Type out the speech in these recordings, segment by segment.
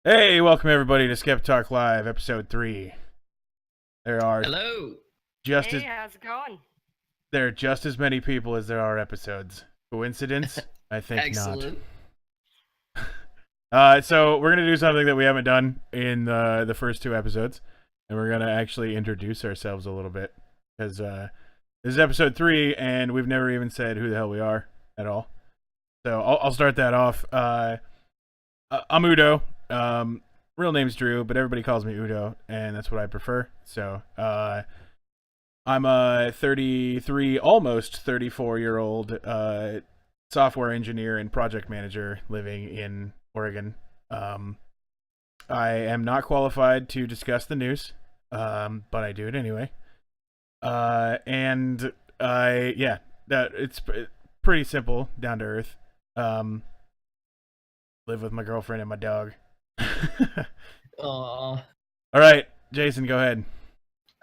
Hey, welcome everybody to Skeptalk Live, episode 3. Hello. Just Hey, as how's it going? there are just as many people as there are episodes. Coincidence? I think Excellent. not. So we're gonna do something that we haven't done in the first 2 episodes, and we're gonna actually introduce ourselves a little bit because this is episode 3, and we've never even said who the hell we are at all. So I'll start that off. I'm Udo. Real name's Drew, but everybody calls me Udo, and that's what I prefer. So, I'm a 33, almost 34-year-old software engineer and project manager living in Oregon. I am not qualified to discuss the news, but I do it anyway. And it's pretty simple, down to earth. Live with my girlfriend and my dog. Aww. All right, Jason, go ahead.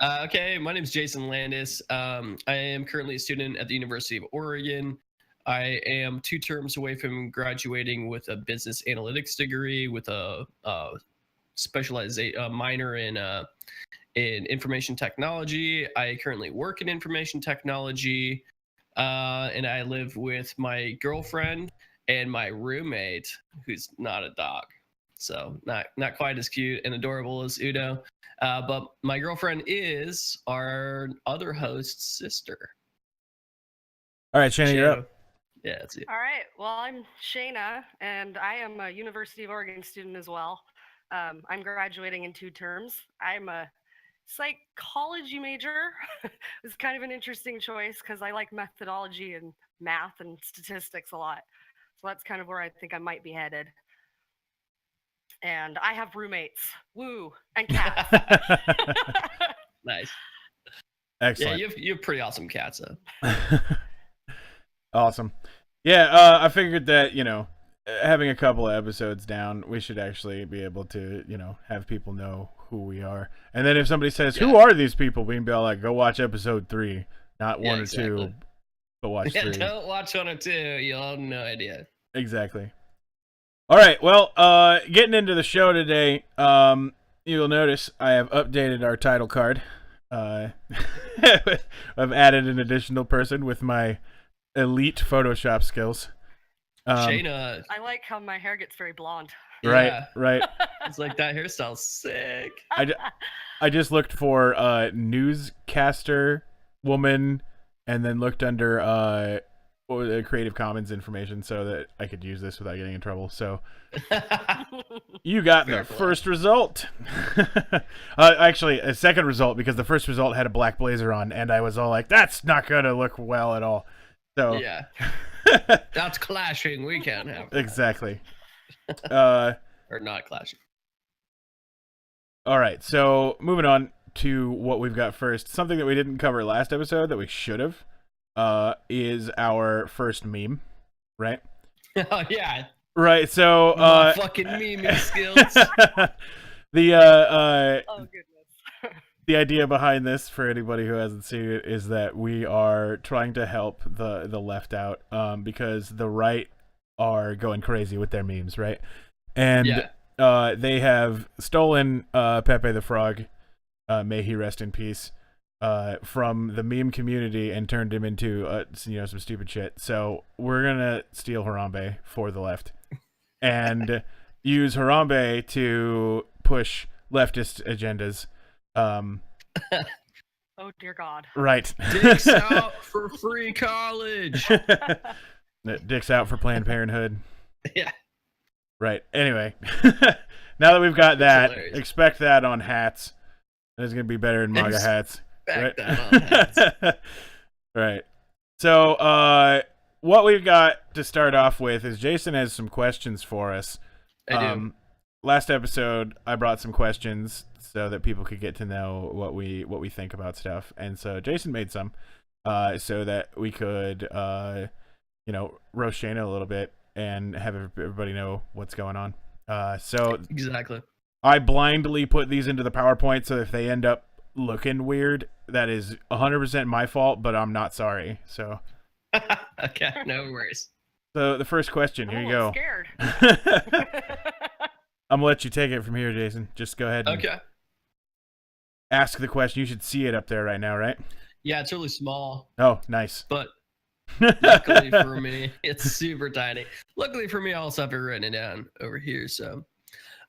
Okay, my name is Jason Landis. I am currently a student at the University of Oregon. I am 2 terms away from graduating with a business analytics degree with a minor in information technology. I currently work in information technology, and I live with my girlfriend and my roommate, who's not a dog. So not quite as cute and adorable as Udo. But my girlfriend is our other host's sister. All right, Shayna, you're up. Yeah, that's it. All right. Well, I'm Shayna, and I am a University of Oregon student as well. I'm graduating in 2 terms. I'm a psychology major. It's kind of an interesting choice because I like methodology and math and statistics a lot. So that's kind of where I think I might be headed. And I have roommates. Woo. And cats. Nice. Excellent. Yeah, you have pretty awesome cats, though. Awesome. Yeah, I figured that, having a couple of episodes down, we should actually be able to, have people know who we are. And then if somebody says, who are these people? We can be all like, go watch episode 3. Not 1 or 2, but watch 3. Don't watch 1 or 2. You'll have no idea. Exactly. All right, well, getting into the show today, you'll notice I have updated our title card. I've added an additional person with my elite Photoshop skills. Shayna. I like how my hair gets very blonde. Right, Yeah. right. It's like that hairstyle's sick. I just looked for newscaster woman, and then looked under Creative Commons information so that I could use this without getting in trouble. So you got the first result. Actually, a second result, because the first result had a black blazer on, and I was all like, that's not going to look well at all. So yeah. That's clashing. We can't have that. Exactly. Or not clashing. All right, so moving on to what we've got first. Something that we didn't cover last episode that we should have is our first meme, right? Oh, yeah. Right, so My fucking memeing skills. Oh, goodness. The idea behind this, for anybody who hasn't seen it, is that we are trying to help the left out, because the right are going crazy with their memes, right? And they have stolen Pepe the Frog, may he rest in peace, from the meme community and turned him into some stupid shit. So we're gonna steal Harambe for the left and use Harambe to push leftist agendas. Oh, dear God. Right. Dicks out for free college. Dicks out for Planned Parenthood. Yeah. Right. Anyway, now that we've got that, hilarious. expect that on hats. It's gonna be better than MAGA hats. Back Right? that on hats. Right. So, what we've got to start off with is Jason has some questions for us. I do. Last episode, I brought some questions so that people could get to know what we think about stuff, and so Jason made some, so that we could, roast Shayna a little bit and have everybody know what's going on. So Exactly. I blindly put these into the PowerPoint, so if they end up looking weird, that is 100% my fault, but I'm not sorry. So Okay, no worries. So the first question, here you go. Scared. I'm gonna let you take it from here, Jason. Just go ahead and Okay. ask the question. You should see it up there right now, right? Yeah, it's really small, Oh, nice. but luckily for me, it's super tiny. Luckily for me, I also have it written down over here. So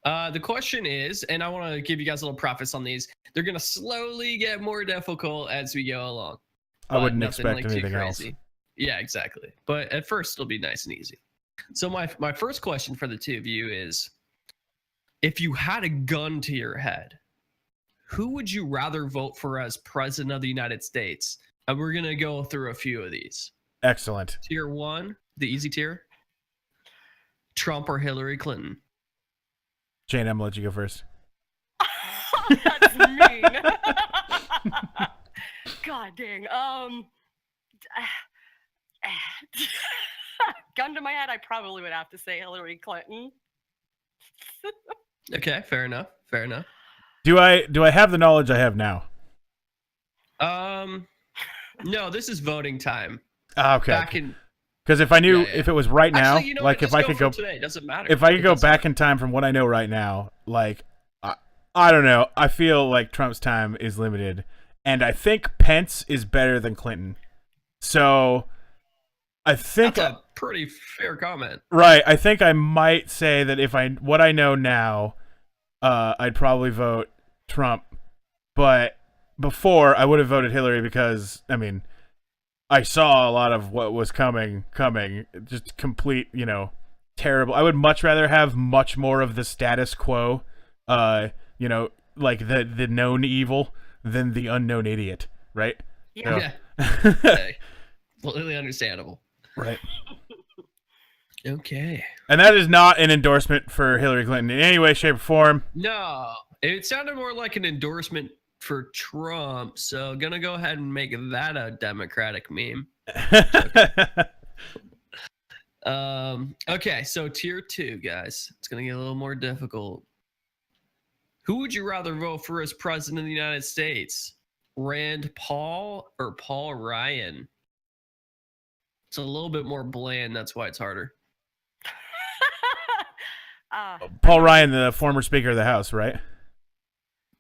the question is, and I want to give you guys a little preface on these. They're going to slowly get more difficult as we go along. I wouldn't nothing, expect like, too anything else. crazy. Yeah, exactly. But at first, it'll be nice and easy. So my first question for the two of you is, if you had a gun to your head, who would you rather vote for as president of the United States? And we're going to go through a few of these. Excellent. Tier 1, the easy tier. Trump or Hillary Clinton? Shane, I'm gonna let you go first. That's mean. God dang. Gun to my head, I probably would have to say Hillary Clinton. Okay, fair enough. Fair enough. Do I have the knowledge I have now? No, this is voting time. Okay. Back in Because if I knew, Yeah. if it was right now, Actually, you know like what? if I Just could go, today, it doesn't matter. if I could It go doesn't back in time from what I know right now, like I don't know, I feel like Trump's time is limited, and I think Pence is better than Clinton. So I think That's a pretty fair comment. right. I think I might say that if what I know now, I'd probably vote Trump, but before I would have voted Hillary because I mean, I saw a lot of what was coming, just complete, terrible. I would much rather have much more of the status quo, like the known evil than the unknown idiot, right? Yeah. Yeah. Okay. Completely understandable. Right. Okay. And that is not an endorsement for Hillary Clinton in any way, shape, or form. No, it sounded more like an endorsement for Trump, so gonna go ahead and make that a Democratic meme. Okay, so tier 2, guys. It's gonna get a little more difficult. Who would you rather vote for as president of the United States? Rand Paul or Paul Ryan? It's a little bit more bland, that's why it's harder. Paul Ryan, the former Speaker of the House, right?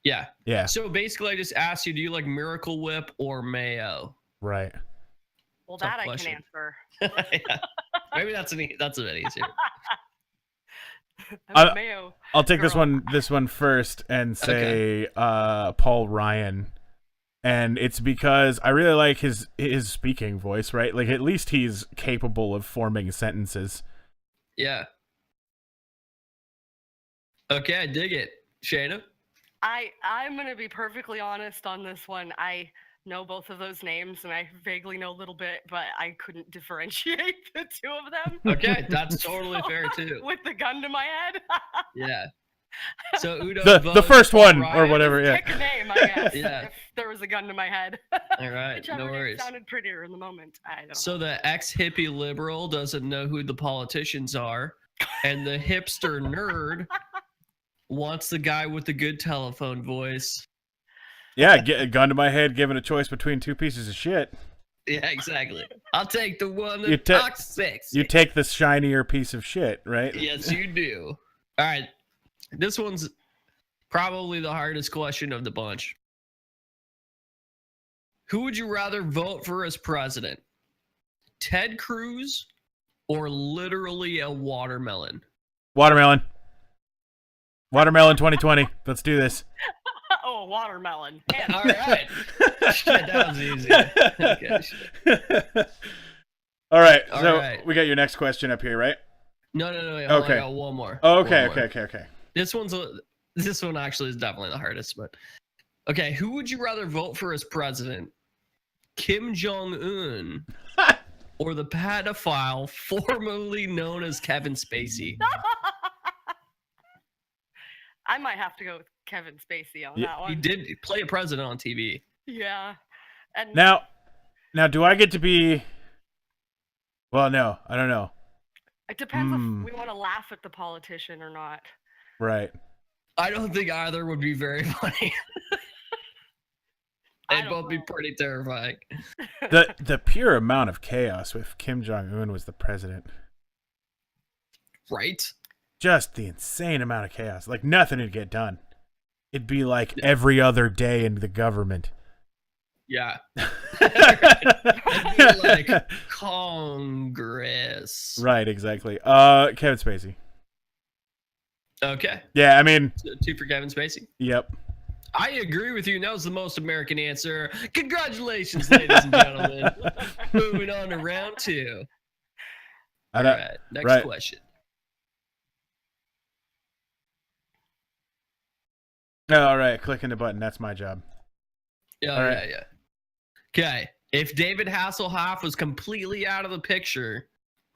Yeah. Yeah. So basically, I just asked you, do you like Miracle Whip or mayo? Right. Well, Tough that I question. can answer. Yeah. Maybe that's a bit easier. I'm a mayo. I'll take girl. this one first and say Paul Ryan. And it's because I really like his speaking voice, right? Like at least he's capable of forming sentences. Yeah. Okay, I dig it. Shayna? I'm gonna be perfectly honest on this one. I know both of those names and I vaguely know a little bit, but I couldn't differentiate the two of them. Okay, that's totally fair too. With the gun to my head. Yeah. So Udo The votes first Paul one or Ryan. whatever, yeah. Pick a name, I guess. Yeah. If there was a gun to my head. All right, Whichever no name worries. sounded prettier in the moment. I don't So know. the ex-hippie liberal doesn't know who the politicians are, and the hipster nerd wants the guy with the good telephone voice. Yeah, get a gun to my head, given a choice between two pieces of shit. Yeah, exactly. I'll take the one You that ta- talks sexy. You take the shinier piece of shit, right? Yes, you do. All right. This one's probably the hardest question of the bunch. Who would you rather vote for as president? Ted Cruz or literally a watermelon? Watermelon. Watermelon 2020. Let's do this. Oh, watermelon. All right. Shit, that was easy. Okay, shit. All right. All So right. we got your next question up here, right? No. Wait, hold on, Okay. I got one more. Oh, okay, One more. okay. This one actually is definitely the hardest, but okay. Who would you rather vote for as president? Kim Jong-un or the pedophile formerly known as Kevin Spacey? I might have to go with Kevin Spacey on Yeah, that one. He did play a president on TV. Yeah. And Now, do I get to be? Well, no, I don't know. it depends if we want to laugh at the politician or not. Right. I don't think either would be very funny. I They'd don't both be know. pretty terrifying. The pure amount of chaos with Kim Jong Un was the president. Right? just the insane amount of chaos. Like nothing would get done. It'd be like every other day in the government. Yeah. It'd be like Congress. Right, exactly. Kevin Spacey. Okay. Yeah, I mean, 2 for Kevin Spacey. yep. I agree with you. That was the most American answer. Congratulations, ladies and gentlemen. Moving on to round 2. All right. Next question. All right, clicking the button. That's my job. Yeah, All right. yeah. Okay. If David Hasselhoff was completely out of the picture,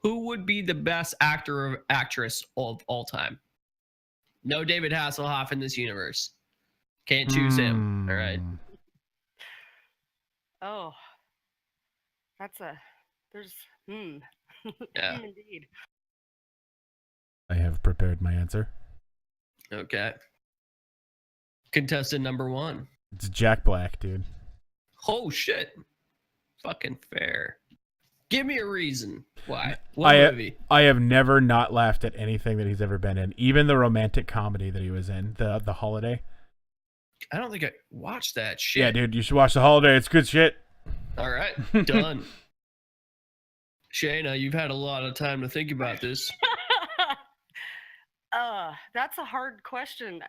who would be the best actor or actress of all time? No David Hasselhoff in this universe. Can't choose him. All right. Oh, there's Yeah. indeed. I have prepared my answer. Okay. Contestant number 1. It's Jack Black, dude. Oh shit. Fucking fair. Give me a reason. Why? What movie? I have never not laughed at anything that he's ever been in. Even the romantic comedy that he was in, the Holiday. I don't think I watched that shit. Yeah, dude, you should watch The Holiday. It's good shit. All right. Done. Shayna, you've had a lot of time to think about this. That's a hard question.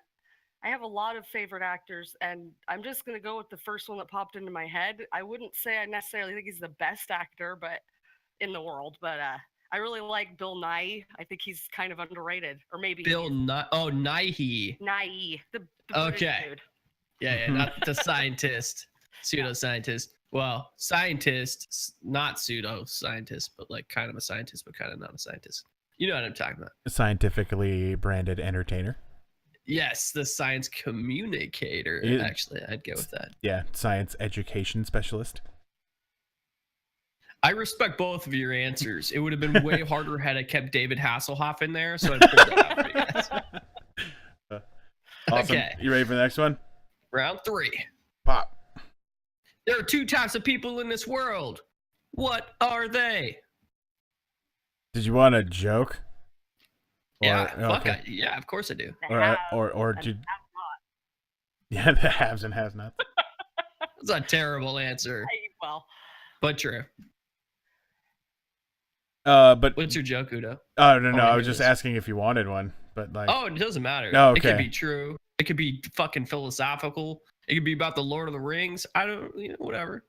I have a lot of favorite actors, and I'm just going to go with the first one that popped into my head. I wouldn't say I necessarily think he's the best actor in the world, but I really like Bill Nighy. I think he's kind of underrated, or maybe Nighy. Nighy, the okay. dude. Yeah, not the scientist, pseudoscientist. Well, scientist, not pseudo-scientist, but like kind of a scientist, but kind of not a scientist. You know what I'm talking about. A scientifically branded entertainer. Yes, the science communicator. Actually, I'd go with that. Yeah, science education specialist. I respect both of your answers. It would have been way harder had I kept David Hasselhoff in there, so I'd pull that out for you guys. Awesome. Okay. You ready for the next one? Round 3. Pop. There are 2 types of people in this world. What are they? Did you want a joke? Yeah, okay. Yeah, of course I do. Or did you... Yeah, the haves and have-nots. That's a terrible answer. But true. But what's your joke, Udo? Oh no, I was just asking if you wanted one, but like. Oh, it doesn't matter. Oh, okay. It could be true. It could be fucking philosophical. It could be about the Lord of the Rings. I don't, whatever.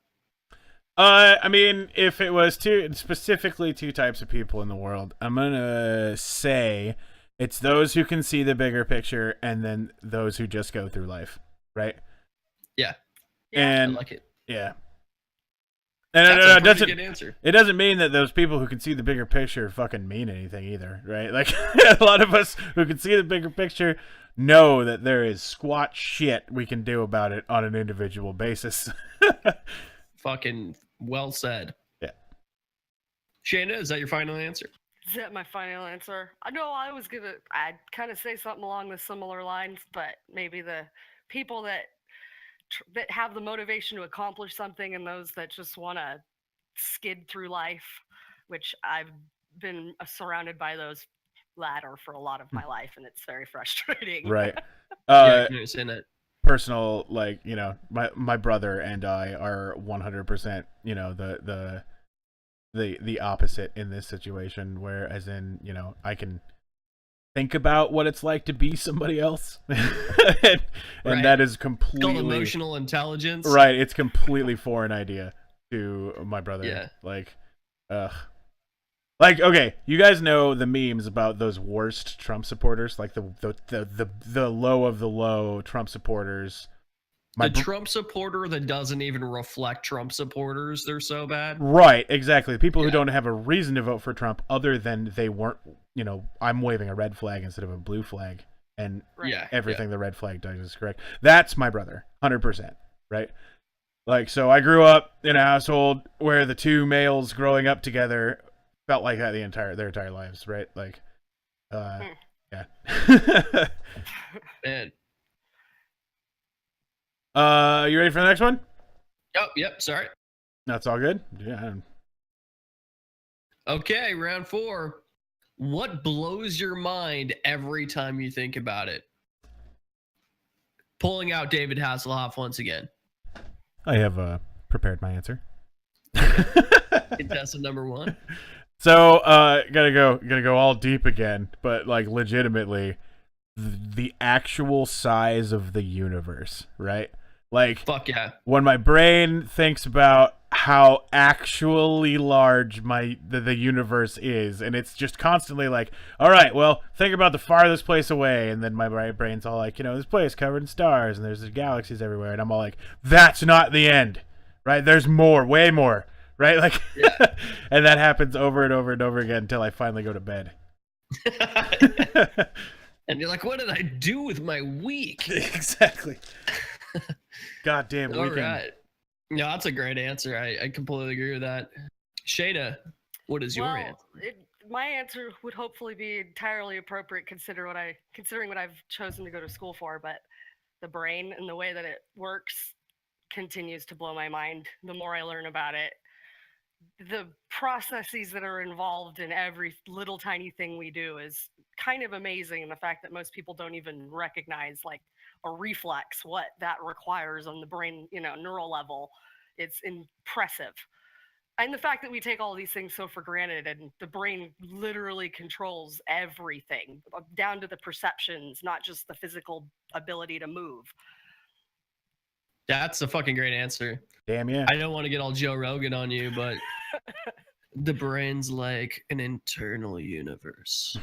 I mean, if it was specifically 2 types of people in the world, I'm gonna say it's those who can see the bigger picture, and then those who just go through life, right? Yeah. And I like it. Yeah. And it good answer. It doesn't mean that those people who can see the bigger picture fucking mean anything either, right? Like a lot of us who can see the bigger picture know that there is squat shit we can do about it on an individual basis. Fucking well said. Yeah. Shayna, is that your final answer? Is that my final answer? I know I'd kind of say something along the similar lines, but maybe the people that have the motivation to accomplish something and those that just want to skid through life, which I've been surrounded by those latter for a lot of my life, and it's very frustrating. Right. Yeah, I can understand that. Personal, like, my brother and I are 100%, the opposite in this situation, where as in, I can think about what it's like to be somebody else. and right. That is completely called emotional intelligence. Right. It's completely foreign idea to my brother. Yeah. Like, okay, you guys know the memes about those worst Trump supporters, like the low of the low Trump supporters. Trump supporter that doesn't even reflect Trump supporters, they're so bad. Right, exactly. People who don't have a reason to vote for Trump other than they weren't, I'm waving a red flag instead of a blue flag, and everything the red flag does is correct. That's my brother, 100%, right? Like, so I grew up in a household where the 2 males growing up together felt like that their entire lives, right? Like, yeah. Man. You ready for the next one? Oh, yep. Sorry. That's all good. Yeah. Okay, round 4. What blows your mind every time you think about it? Pulling out David Hasselhoff once again. I have prepared my answer. Contestant number 1. So, gotta go all deep again, but like legitimately, the actual size of the universe, right? Like, Fuck yeah. when my brain thinks about how actually large the universe is, and it's just constantly like, all right, well, think about the farthest place away, and then my brain's all like, this place covered in stars, and there's galaxies everywhere, and I'm all like, that's not the end, right? There's more, way more, right? Like, Yeah. and that happens over and over and over again until I finally go to bed. And you're like, what did I do with my week? Exactly. Goddamn All weekend. right. No, that's a great answer. I completely agree with that. Shayna, what is your answer? My answer would hopefully be entirely appropriate considering what I've chosen to go to school for, but the brain and the way that it works continues to blow my mind the more I learn about it. The processes that are involved in every little tiny thing we do is kind of amazing, and the fact that most people don't even recognize like a reflex what that requires on the brain, neural level, it's impressive. And the fact that we take all these things so for granted, and the brain literally controls everything down to the perceptions, not just the physical ability to move. That's a fucking great answer. Damn yeah. I don't want to get all Joe Rogan on you, but the brain's like an internal universe.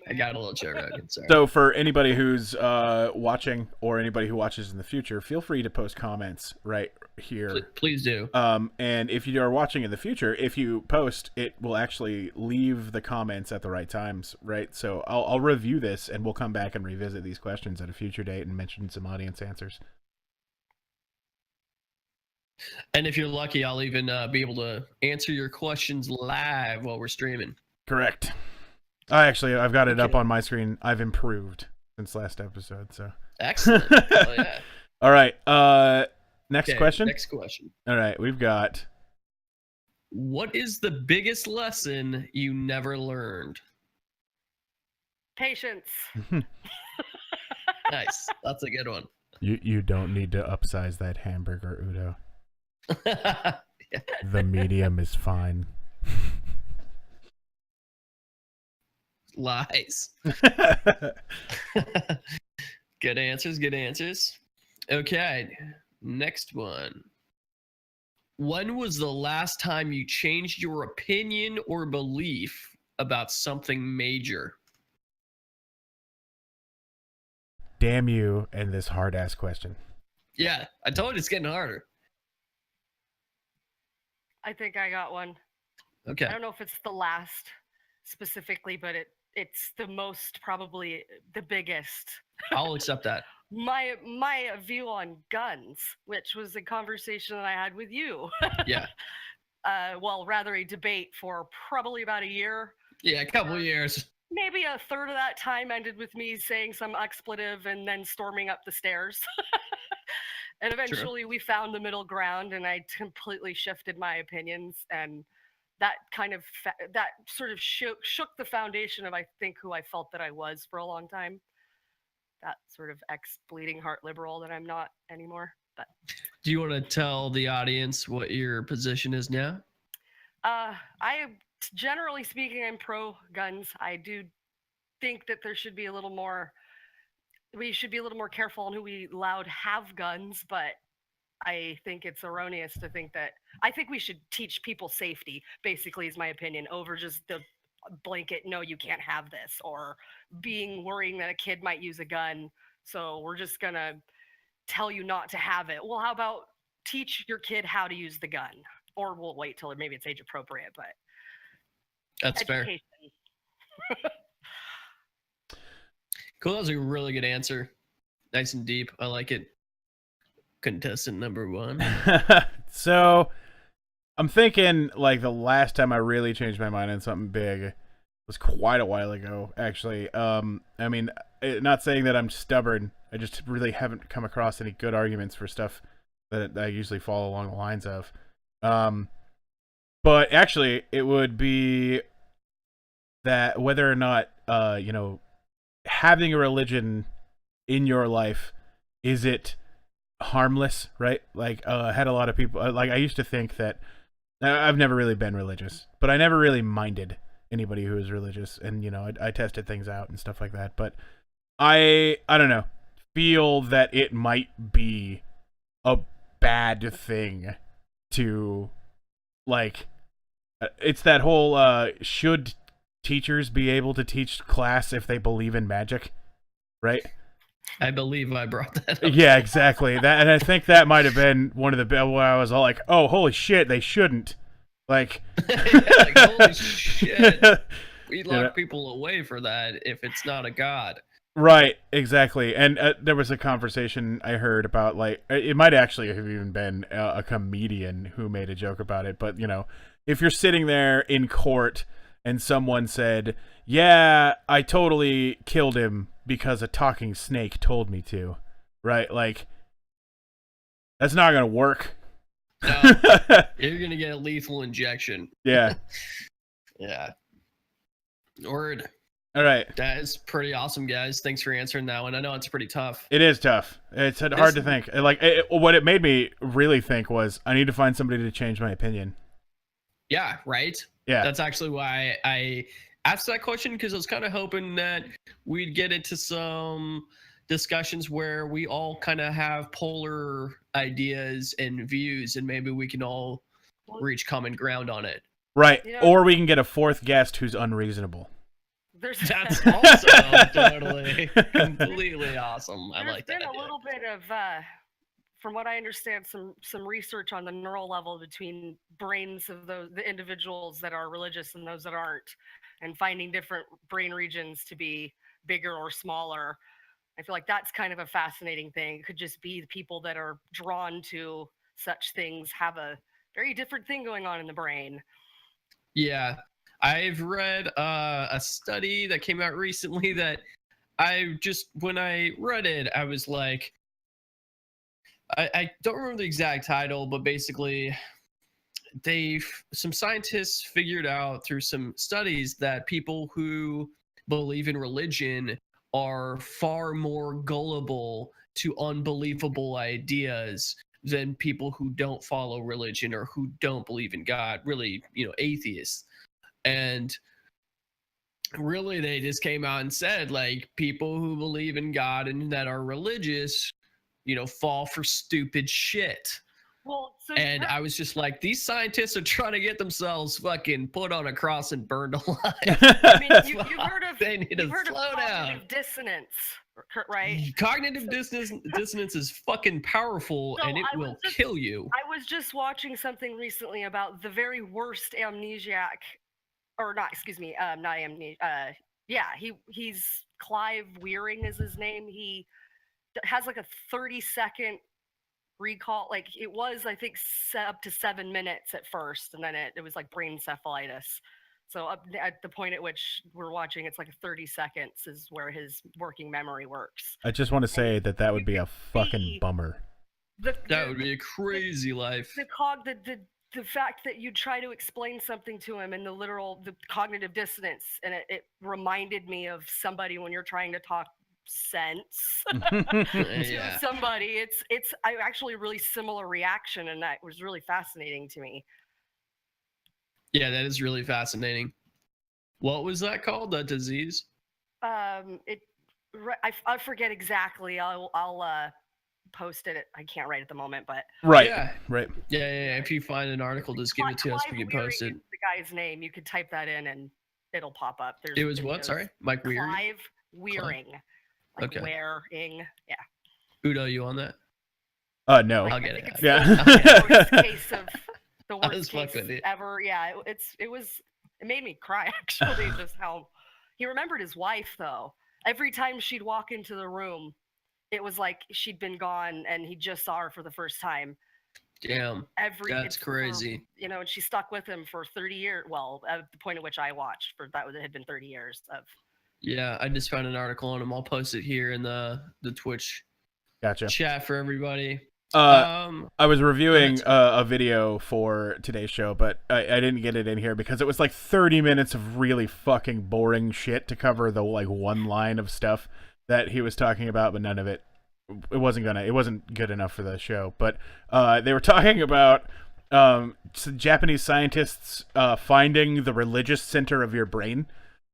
I got a little Joe Rogan, sorry. So for anybody who's watching, or anybody who watches in the future, feel free to post comments right here. Please do. And if you are watching in the future, if you post, it will actually leave the comments at the right times, right? So I'll review this, and we'll come back and revisit these questions at a future date and mention some audience answers. And if you're lucky, I'll even be able to answer your questions live while we're streaming. Correct. I've got it up on my screen. I've improved since last episode, so. Excellent. Oh, yeah. All right. Next question. Next question. All right, we've got. What is the biggest lesson you never learned? Patience. Nice. That's a good one. You don't need to upsize that hamburger, Udo. Yeah. The medium is fine. Lies. Good answers. Okay, next one. When was the last time you changed your opinion or belief about something major? Damn you and this hard-ass question. Yeah, I told you it's getting harder. I think I got one. Okay. I don't know if it's the last specifically, but it's the most, probably the biggest. I'll accept that. My view on guns, which was a conversation that I had with you. Yeah. Well, rather a debate for probably about a year. Yeah, a couple of years. Maybe a third of that time ended with me saying some expletive and then storming up the stairs. And eventually we found the middle ground, and I completely shifted my opinions, and that kind of that sort of shook the foundation of, I think, who I felt that I was for a long time. That sort of ex-bleeding heart liberal that I'm not anymore. But do you want to tell the audience what your position is now? Generally speaking, I'm pro guns. I do think that there should be a little more. We should be a little more careful on who we allow to have guns, but I think it's erroneous to think that. I think we should teach people safety, basically, is my opinion, over just the blanket, no, you can't have this, or worrying that a kid might use a gun, so we're just gonna tell you not to have it. Well, how about teach your kid how to use the gun? Or we'll wait till maybe it's age appropriate, but that's education. Fair. Cool. That was a really good answer. Nice and deep. I like it. Contestant number 1. So I'm thinking like the last time I really changed my mind on something big was quite a while ago, actually. I mean, not saying that I'm stubborn. I just really haven't come across any good arguments for stuff that I usually fall along the lines of. But actually, it would be that whether or not having a religion in your life, is it harmless, right? Like I had a lot of people like I used to think that I've never really been religious, but I never really minded anybody who was religious, and I tested things out and stuff like that. But I don't know, feel that it might be a bad thing to like. It's that whole should teachers be able to teach class if they believe in magic, right? I believe I brought that up. Yeah, exactly. That, and I think that might have been one of the where I was all like, "Oh, holy shit, they shouldn't." Like, like holy shit, we lock people away for that if it's not a god. Right, exactly. And there was a conversation I heard about, like, it might actually have even been a comedian who made a joke about it. But if you're sitting there in court and someone said, "Yeah, I totally killed him because a talking snake told me to," right? Like, that's not gonna work. No, you're gonna get a lethal injection. Yeah. Yeah. Word. All right. That is pretty awesome, guys. Thanks for answering that one. I know it's pretty tough. It is tough. It's hard to think. Like, what it made me really think was, I need to find somebody to change my opinion. Yeah, right? Yeah. That's actually why I asked that question, because I was kind of hoping that we'd get into some discussions where we all kind of have polar ideas and views, and maybe we can all reach common ground on it. Right. Or we can get a fourth guest who's unreasonable. That's also totally, completely awesome. I like that. There's been a little bit of, from what I understand, some research on the neural level between brains of the individuals that are religious and those that aren't, and finding different brain regions to be bigger or smaller. I feel like that's kind of a fascinating thing. It could just be the people that are drawn to such things have a very different thing going on in the brain. Yeah. I've read a study that came out recently that when I read it, I was like, I don't remember the exact title, but basically some scientists figured out through some studies that people who believe in religion are far more gullible to unbelievable ideas than people who don't follow religion or who don't believe in God, really, atheists. And really, they just came out and said, like, people who believe in God and that are religious, fall for stupid shit. Well, and I was just like, these scientists are trying to get themselves fucking put on a cross and burned alive. I mean, you've heard of, they need to slow down. Cognitive dissonance, right? Cognitive dissonance is fucking powerful, and it will kill you. I was just watching something recently about the very worst amnesiac. Or not, excuse me, not amnesia. Yeah, he's Clive Wearing is his name. He has like a 30-second recall. Like it was, I think, up to 7 minutes at first, and then it was like brain encephalitis. So up at the point at which we're watching, it's like 30 seconds is where his working memory works. I just want to say that would be a fucking bummer. That would be a crazy life. The fact that you try to explain something to him and the cognitive dissonance, and it reminded me of somebody when you're trying to talk sense to somebody. It's actually a really similar reaction, and that was really fascinating to me. Yeah, that is really fascinating. What was that called? That disease? I forget exactly. I'll post it. I can't write at the moment, but right. Yeah. If you find an article, just give it to us. We can post it. The guy's name, you could type that in and it'll pop up. It was what? Sorry, Mike Weir. Clive Wearing. Like okay. Wearing. Yeah. Udo, you on that? No. I'll get it. Yeah. The worst case ever. Yeah. It made me cry actually. Just how he remembered his wife though. Every time she'd walk into the room, it was like she'd been gone and he just saw her for the first time. Damn. That's crazy. And she stuck with him for 30 years. Well, at the point at which I watched, it had been 30 years of. Yeah, I just found an article on him. I'll post it here in the Twitch chat for everybody. I was reviewing ahead, a video for today's show, but I didn't get it in here because it was like 30 minutes of really fucking boring shit to cover the like one line of stuff that he was talking about, but none of it. It wasn't good enough for the show. But they were talking about Japanese scientists finding the religious center of your brain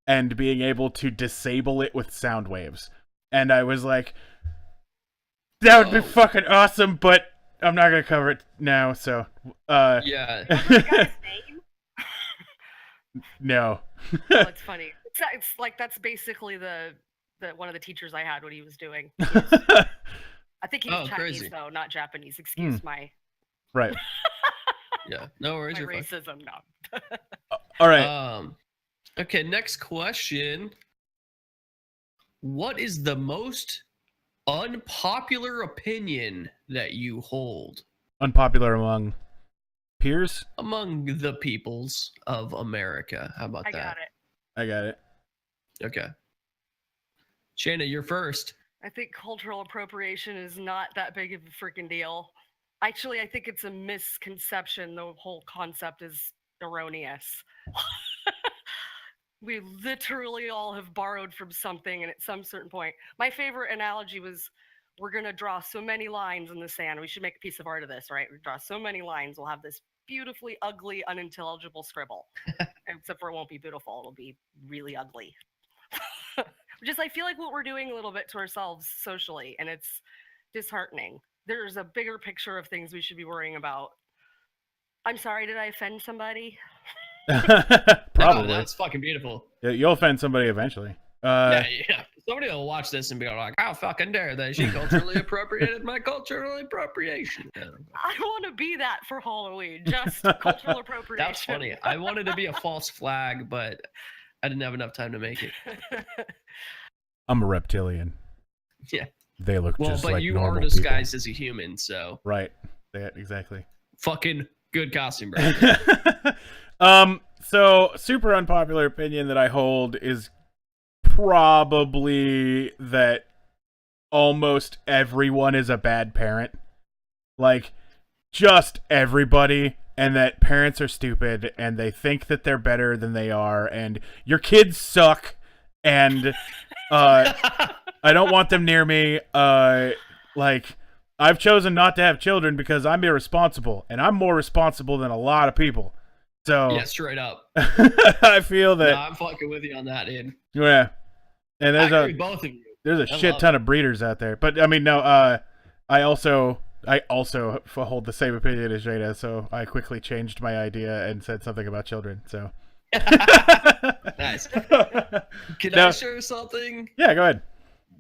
and being able to disable it with sound waves. And I was like, that would be fucking awesome, but I'm not gonna cover it now. So, yeah. The guy's name? no. Oh, it's funny. It's like that's basically the one of the teachers I had what he was doing. I think he's Chinese crazy. though, not Japanese. Excuse my Right. Yeah. No worries. my You're fine. racism. No. All right. Okay, next question. What is the most unpopular opinion that you hold Unpopular among peers. among the peoples of America? How about I that? got it. I got it. Okay. Shayna, you're first. I think cultural appropriation is not that big of a freaking deal. Actually, I think it's a misconception. The whole concept is erroneous. We literally all have borrowed from something, and at some certain point, my favorite analogy was we're going to draw so many lines in the sand. We should make a piece of art of this, right? We draw so many lines, we'll have this beautifully ugly, unintelligible scribble. Except for it won't be beautiful, it'll be really ugly. Just I feel like what we're doing a little bit to ourselves socially, and it's disheartening. There's a bigger picture of things we should be worrying about. I'm sorry, did I offend somebody? Probably. No, that's fucking beautiful. Yeah, you'll offend somebody eventually. Yeah. Somebody will watch this and be like, "How fucking dare they? She culturally appropriated my cultural appropriation." Yeah. I want to be that for Halloween. Just cultural appropriation. That's funny. I wanted to be a false flag, but I didn't have enough time to make it. I'm a reptilian. Yeah. They look Well, just but like you normal are people. disguised as a human, so Right. Yeah, exactly. fucking good costume, bro. So super unpopular opinion that I hold is probably that almost everyone is a bad parent. Like, just everybody, and that parents are stupid, and they think that they're better than they are, and your kids suck, and I don't want them near me. Like, I've chosen not to have children because I'm irresponsible, and I'm more responsible than a lot of people. So Yeah, straight up. I feel that No, I'm fucking with you on that, dude. yeah, and I there's agree a with both of you. there's a I shit love ton of breeders out there. But I mean, no, I also hold the same opinion as Jada, so I quickly changed my idea and said something about children. So Nice. Can No. I share something Yeah, go ahead.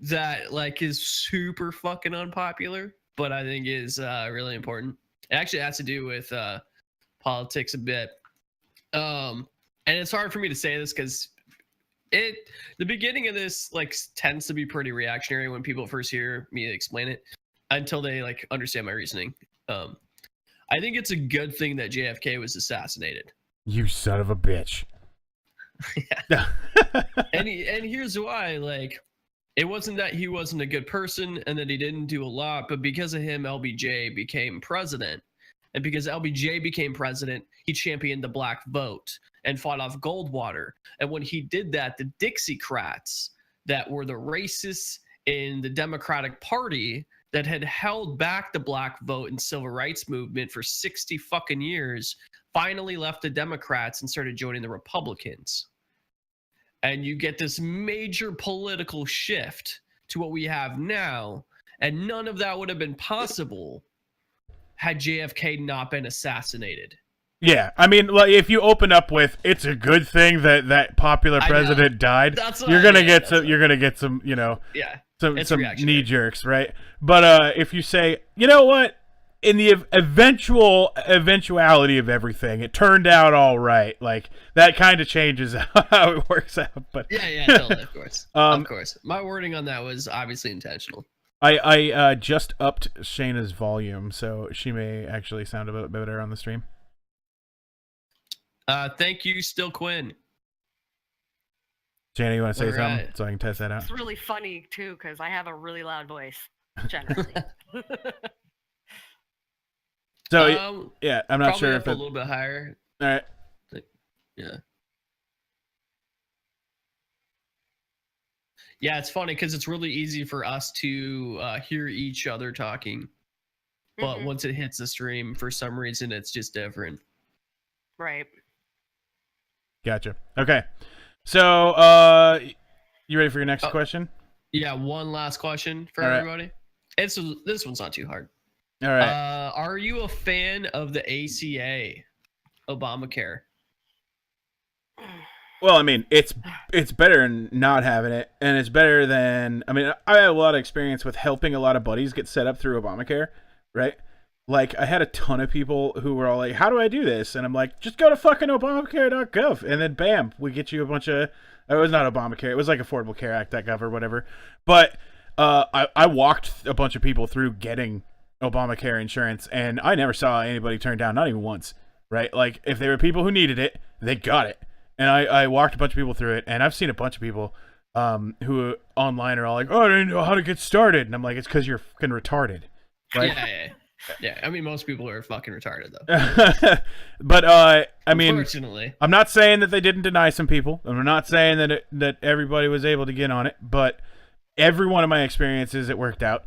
that like is super fucking unpopular, but I think is really important? It actually has to do with politics a bit. And it's hard for me to say this because the beginning of this like tends to be pretty reactionary when people first hear me explain it until they like understand my reasoning. I think it's a good thing that JFK was assassinated. You son of a bitch. Yeah. and here's why. Like, it wasn't that he wasn't a good person and that he didn't do a lot, but because of him, LBJ became president. And because LBJ became president, he championed the black vote and fought off Goldwater. And when he did that, the Dixiecrats that were the racists in the Democratic Party that had held back the black vote and civil rights movement for 60 fucking years finally left the Democrats and started joining the Republicans. And you get this major political shift to what we have now. And none of that would have been possible had JFK not been assassinated. Yeah, I mean, like, if you open up with "it's a good thing that popular president died," you're gonna get some, you know, Yeah, some reactionary. knee jerks, right? But if you say, you know what, in the eventuality of everything, it turned out all right. Like, that kind of changes how it works out. But yeah, totally, of course, of course. My wording on that was obviously intentional. I just upped Shayna's volume, so she may actually sound a bit better on the stream. Thank you, Still Quinn. Shayna, you want to say All something right. so I can test that out? It's really funny too because I have a really loud voice generally. So yeah, I'm not probably sure up if a little bit higher. All right. Yeah. Yeah, it's funny because it's really easy for us to hear each other talking, but once it hits the stream, for some reason, it's just different. Right. Gotcha. Okay. So, you ready for your next question? Yeah, one last question for All right. everybody. This one's not too hard. All right. Are you a fan of the ACA, Obamacare? Well, I mean, it's better than not having it, and it's better than. I mean, I have a lot of experience with helping a lot of buddies get set up through Obamacare, right? Like, I had a ton of people who were all like, "How do I do this?" And I'm like, "Just go to fucking Obamacare.gov," and then bam, we get you a bunch of. It was not Obamacare; it was like Affordable Care Act.gov or whatever. But I walked a bunch of people through getting Obamacare insurance, and I never saw anybody turn down, not even once. Right? Like, if they were people who needed it, they got it. And I walked a bunch of people through it, and I've seen a bunch of people who online are all like, "Oh, I didn't know how to get started," and I'm like, "It's because you're fucking retarded." Right? Yeah. I mean, most people are fucking retarded though. But I mean, unfortunately, I'm not saying that they didn't deny some people. I'm not saying that everybody was able to get on it, but every one of my experiences, it worked out.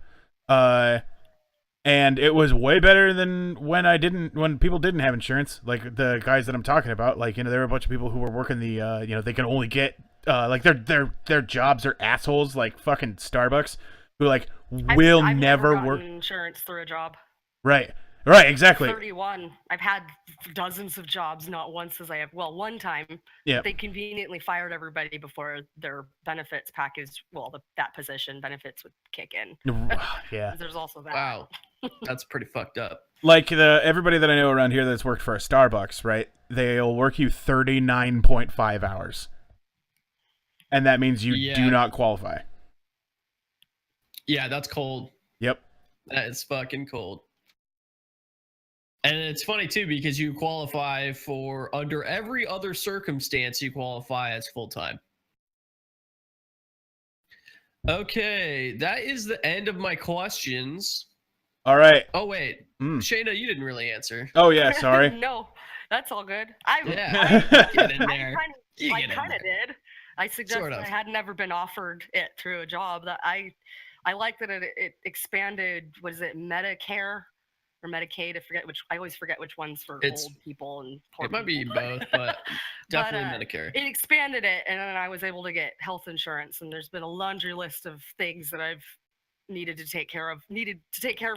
And it was way better than when people didn't have insurance. Like the guys that I'm talking about, like, you know, there were a bunch of people who were working the, you know, they can only get, like their jobs are assholes, like fucking Starbucks, who like I've never work insurance through a job. Right, exactly. 31. I've had dozens of jobs, not once as I have. Well, one time, they conveniently fired everybody before their benefits package. Well, that position benefits would kick in. Yeah, there's also that. Wow, that's pretty fucked up. Like everybody that I know around here that's worked for a Starbucks, right? They'll work you 39.5 hours, and that means you do not qualify. Yeah, that's cold. Yep, that is fucking cold. And it's funny too because you qualify for under every other circumstance you qualify as full-time. Okay, that is the end of my questions. All right. Oh wait, Shayna, you didn't really answer. Oh yeah, sorry. No, that's all good. Get in there. I kind of did. I suggested I had never been offered it through a job. That I like that it expanded. What is it, Medicare? Or Medicaid, I always forget which one's for old people and poor people. It might be both, but definitely Medicare. It expanded it, and then I was able to get health insurance, and there's been a laundry list of things that I've needed to take care of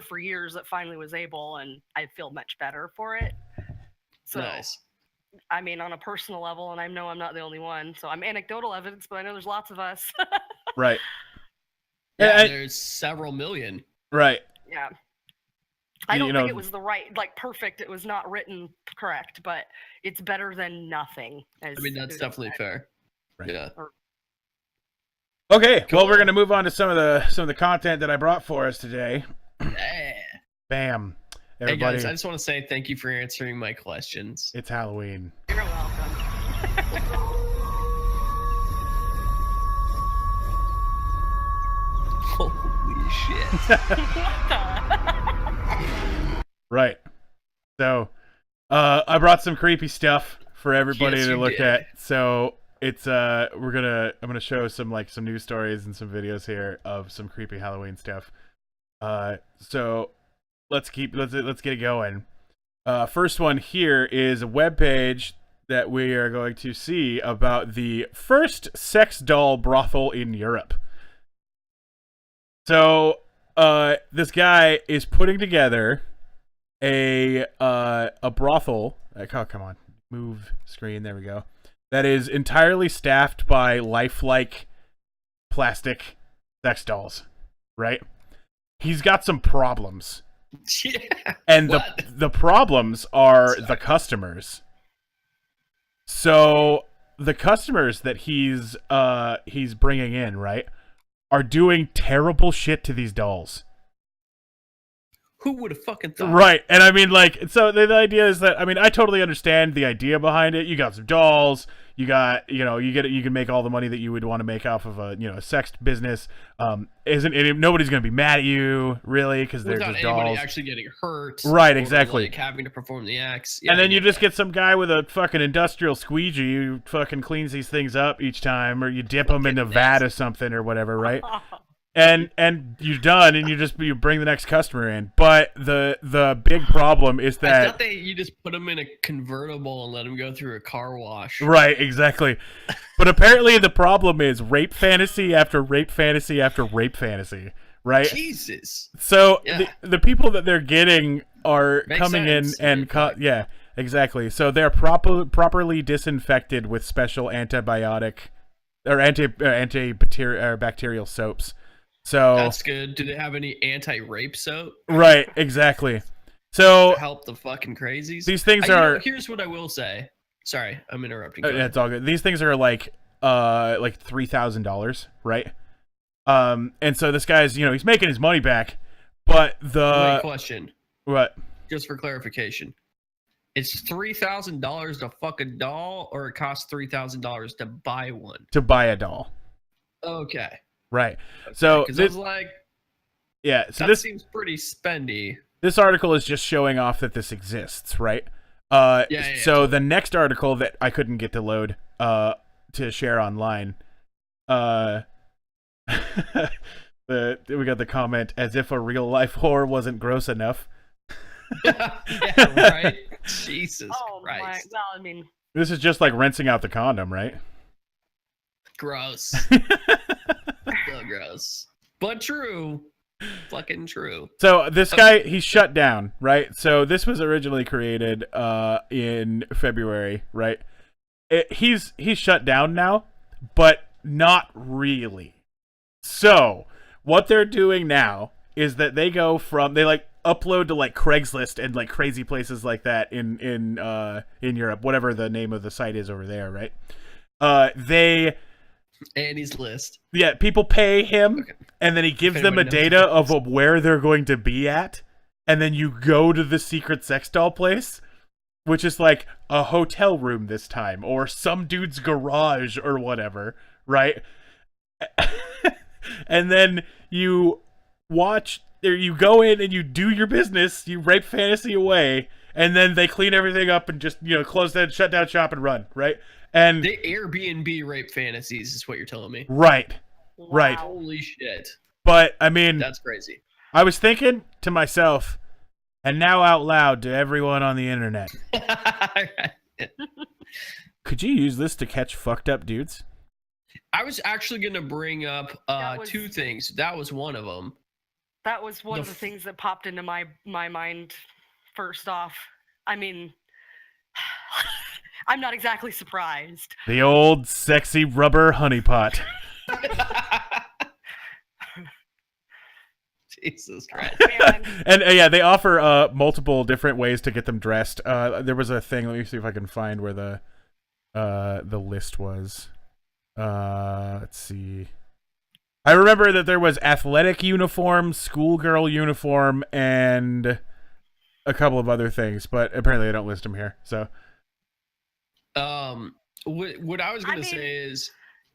for years that finally was able, and I feel much better for it. So, nice. I mean, on a personal level, and I know I'm not the only one, so I'm anecdotal evidence, but I know there's lots of us. Right. Yeah, there's several million. Right. Yeah. I don't think it was the right, like, perfect. It was not written correct, but it's better than nothing. I mean, that's definitely fair. Right. Yeah. Okay, cool. Well, we're gonna move on to some of the content that I brought for us today. Yeah. Bam. Everybody. Hey guys, I just want to say thank you for answering my questions. It's Halloween. You're welcome. Holy shit. Right. So, I brought some creepy stuff for everybody to look at. So it's I'm gonna show some news stories and some videos here of some creepy Halloween stuff. So let's get it going. First one here is a webpage that we are going to see about the first sex doll brothel in Europe. So, this guy is putting together a brothel. Oh, come on, move screen. There we go. That is entirely staffed by lifelike plastic sex dolls. Right? He's got some problems. Yeah. And the problems are the customers. So the customers that he's bringing in, right, are doing terrible shit to these dolls. Who would have fucking thought? Right. And I mean, like, so the idea is that, I mean, I totally understand the idea behind it. You got some dolls. You got, you can make all the money that you would want to make off of a sex business. Nobody's going to be mad at you, really, because they're Without just anybody dolls. actually getting hurt. Right, or, exactly. Like having to perform the acts. And then you just get some guy with a fucking industrial squeegee who fucking cleans these things up each time, or you dip them in a vat or something or whatever, right? And you're done, and you bring the next customer in. But the big problem is I that thought you just put them in a convertible and let them go through a car wash. right, exactly. But apparently the problem is rape fantasy after rape fantasy after rape fantasy, right? Jesus. So Yeah. the people that they're getting are Makes coming sense. in and yeah, exactly. So they're properly disinfected with special antibiotic or bacterial soaps. So That's good. Do they have any anti-rape soap right, exactly. So to help the fucking crazies? these things You know, are here's what I will say. Sorry, I'm interrupting. Go yeah, ahead. it's all good. These things are like $3,000, right? And so this guy's he's making his money back, but Wait, question. what? Just for clarification. It's $3,000 to fuck a doll, or it costs $3,000 to buy one? To buy a doll, Okay. right? So Because I was like, yeah, so that this seems pretty spendy. this article is just showing off that this exists, right? Yeah, So the next article that I couldn't get to load to share online, we got the comment, as if a real life whore wasn't gross enough. Yeah, right. Jesus My, Christ. well, I mean, This is just like rinsing out the condom, right? Gross. So gross. But true. Fucking true. So this guy, he's shut down, right? So this was originally created in February, right? He's shut down now, but not really. So what they're doing now is that they like upload to like Craigslist and like crazy places like that in Europe, whatever the name of the site is over there, right? Annie's List. Yeah, people pay him, Okay. and then he gives If them a anyone knows data what of where they're going to be at, and then you go to the secret sex doll place, which is like a hotel room this time, or some dude's garage or whatever, right? And then you watch, or you go in and you do your business, you rape fantasy away, and then they clean everything up and just close down, shut down shop, and run, right? And They Airbnb rape fantasies is what you're telling me. right. Right. wow. Holy shit. But I mean, That's crazy. I was thinking to myself, and now out loud to everyone on the internet, could you use this to catch fucked up dudes? I was actually going to bring up That was- two things. That was one of them. That was one The of the f- things that popped into my mind first off. I mean, I'm not exactly surprised. The old sexy rubber honeypot. Jesus Christ. Man, And yeah, they offer multiple different ways to get them dressed. There was a thing. Let me see if I can find where the list was. Let's see. I remember that there was athletic uniform, schoolgirl uniform, and a couple of other things, but apparently I don't list them here. So What I was I going to mean, say is,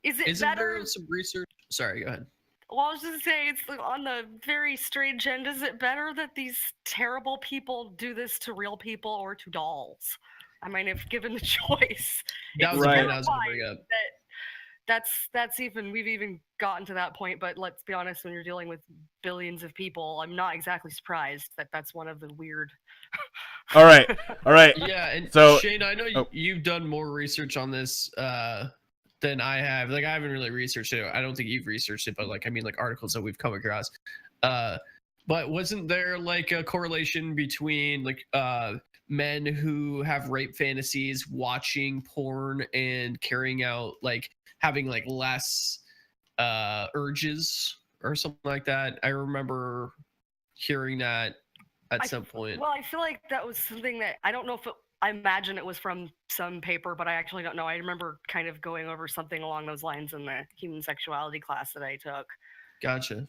is it isn't better? there some research? Sorry, go ahead. Well, I was just saying, it's like on the very strange end. Is it better that these terrible people do this to real people or to dolls? I mean, if given the choice, That was Right. the point I was going to bring up. that's even we've even gotten to that point. But let's be honest, when you're dealing with billions of people, I'm not exactly surprised that that's one of the weird. all right. Yeah, and So- Shane, I know oh. you've done more research on this than I have. Like, I haven't really researched it. I don't think you've researched it, but like, I mean, like articles that we've come across. But wasn't there like a correlation between like men who have rape fantasies watching porn and carrying out like having like less urges or something like that? I remember hearing that at some point. Well, I feel like that was something that I don't know if I imagine it was from some paper, but I actually don't know. I remember kind of going over something along those lines in the human sexuality class that I took. Gotcha.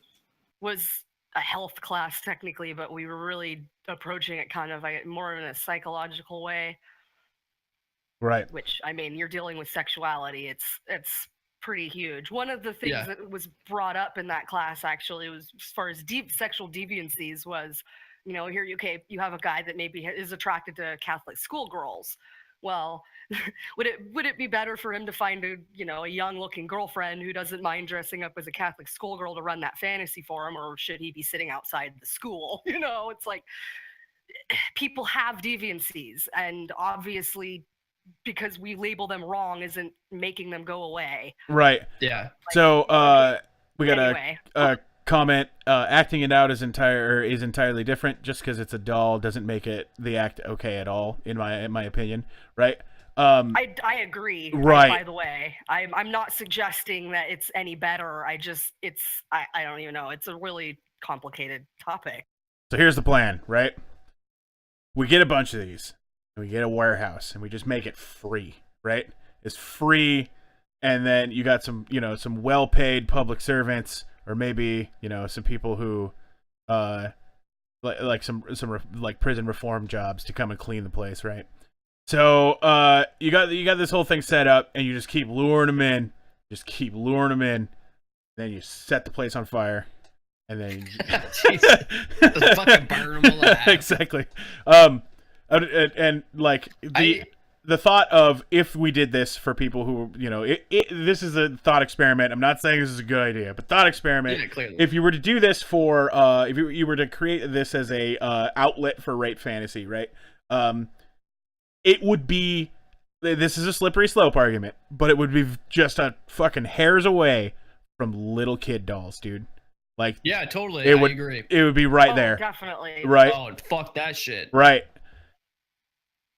Was a health class technically, but we were really approaching it kind of more in a psychological way. Right. Which, I mean, you're dealing with sexuality. It's pretty huge. One of the things Yeah. that was brought up in that class actually was, as far as deep sexual deviancies, was, here you have a guy that maybe is attracted to Catholic schoolgirls. Well, would it be better for him to find a young looking girlfriend who doesn't mind dressing up as a Catholic schoolgirl to run that fantasy for him, or should he be sitting outside the school? It's like people have deviancies, and obviously because we label them wrong isn't making them go away. Right. Yeah. So we got Anyway. a comment. Acting it out is entirely different. Just because it's a doll doesn't make it the act okay at all, in my opinion. Right. I agree. Right. By the way, I'm not suggesting that it's any better. I don't even know. It's a really complicated topic. So here's the plan, right? We get a bunch of these, and we get a warehouse, and we just make it free, right? It's free, and then you got some well-paid public servants, or maybe some people who, like some prison reform jobs to come and clean the place, right? So you got this whole thing set up, and you just keep luring them in, then you set the place on fire. And then Jesus. Just fucking burn them alive. Exactly. And like the thought of, if we did this for people who this is a thought experiment. I'm not saying this is a good idea, but thought experiment. Yeah, clearly. If you were to do this for if you were to create this as a outlet for rape fantasy, right? It would be, this is a slippery slope argument, but it would be just a fucking hairs away from little kid dolls, dude. Like, yeah, totally. I agree. It would be right there. Definitely. Right. Oh, fuck that shit. Right.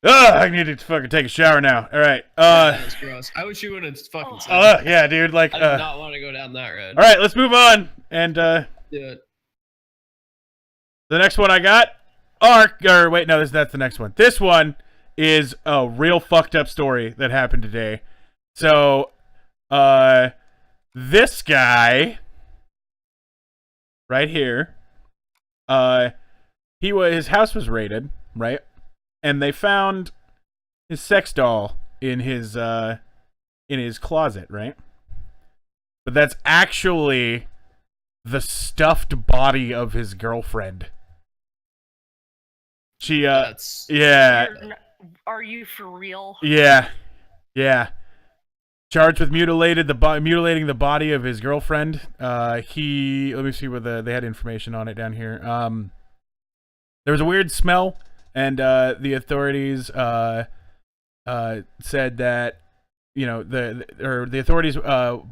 I need to fucking take a shower now. All right. That's gross. I wish you wouldn't fucking said that. Yeah, dude. Like, I do not want to go down that road. All right, let's move on. And Do it. the next one I got, that's the next one. This one is a real fucked up story that happened today. So, this guy right here, his house was raided, right? And they found his sex doll in his closet, right? But that's actually the stuffed body of his girlfriend. She yeah. Are you for real? Yeah. Charged with mutilating the body of his girlfriend. Let me see where they had information on it down here. There was a weird smell, and the authorities said that the authorities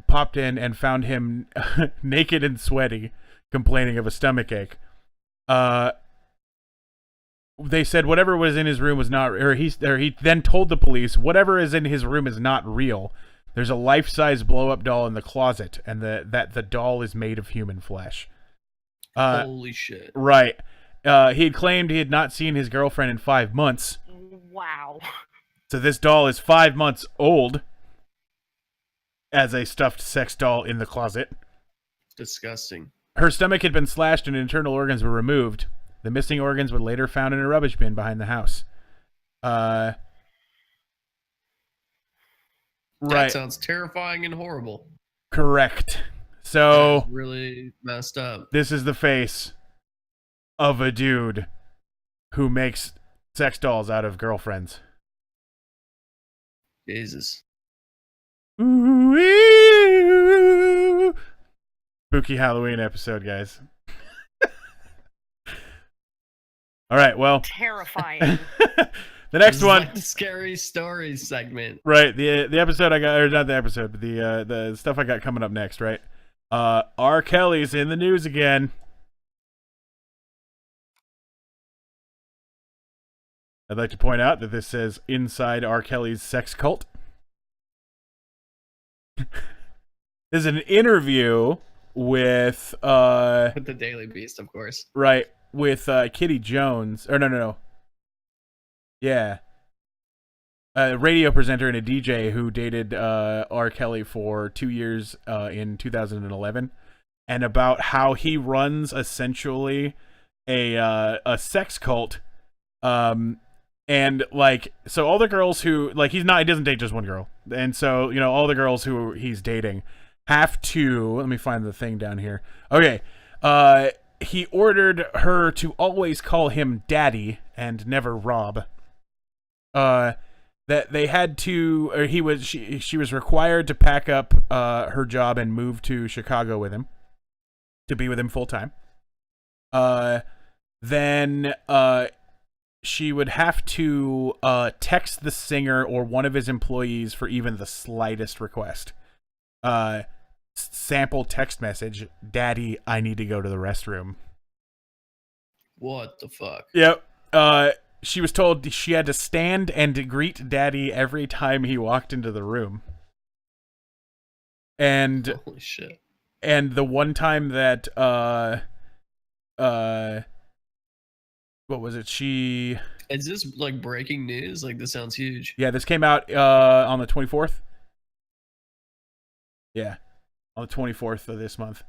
popped in and found him naked and sweaty, complaining of a stomachache. They said whatever was in his room was not, or he then told the police whatever is in his room is not real. There's a life-size blow-up doll in the closet, and that the doll is made of human flesh. Holy shit. Right. He had claimed he had not seen his girlfriend in 5 months. Wow. So this doll is 5 months old as a stuffed sex doll in the closet. Disgusting. Her stomach had been slashed and internal organs were removed. The missing organs were later found in a rubbish bin behind the house. That Right. sounds terrifying and horrible. Correct. So That's really messed up. this is the face of a dude who makes sex dolls out of girlfriends. Jesus. Ooh-wee-oo. Spooky Halloween episode, guys. All right, well, Terrifying. the next This is one, like the scary stories segment. right? The episode I got, or not the episode, but the stuff I got coming up next, right? R. Kelly's in the news again. I'd like to point out that this says inside R. Kelly's sex cult. There's an interview with With the Daily Beast, of course. right, with Kitty Jones, or no. Yeah. A radio presenter and a DJ who dated R. Kelly for 2 years in 2011. and about how he runs essentially a sex cult. And like, so all the girls who like, he doesn't date just one girl, and so all the girls who he's dating have to. Let me find the thing down here. Okay, he ordered her to always call him daddy and never Rob. That they had to, or she was required to pack up her job and move to Chicago with him to be with him full time. Then she would have to text the singer or one of his employees for even the slightest request. Sample text message, "Daddy, I need to go to the restroom." What the fuck? Yep. She was told she had to stand and greet Daddy every time he walked into the room. And holy shit. And the one time that what was it? Is this like breaking news? Like, this sounds huge. Yeah, this came out on the 24th. Yeah, on the 24th of this month.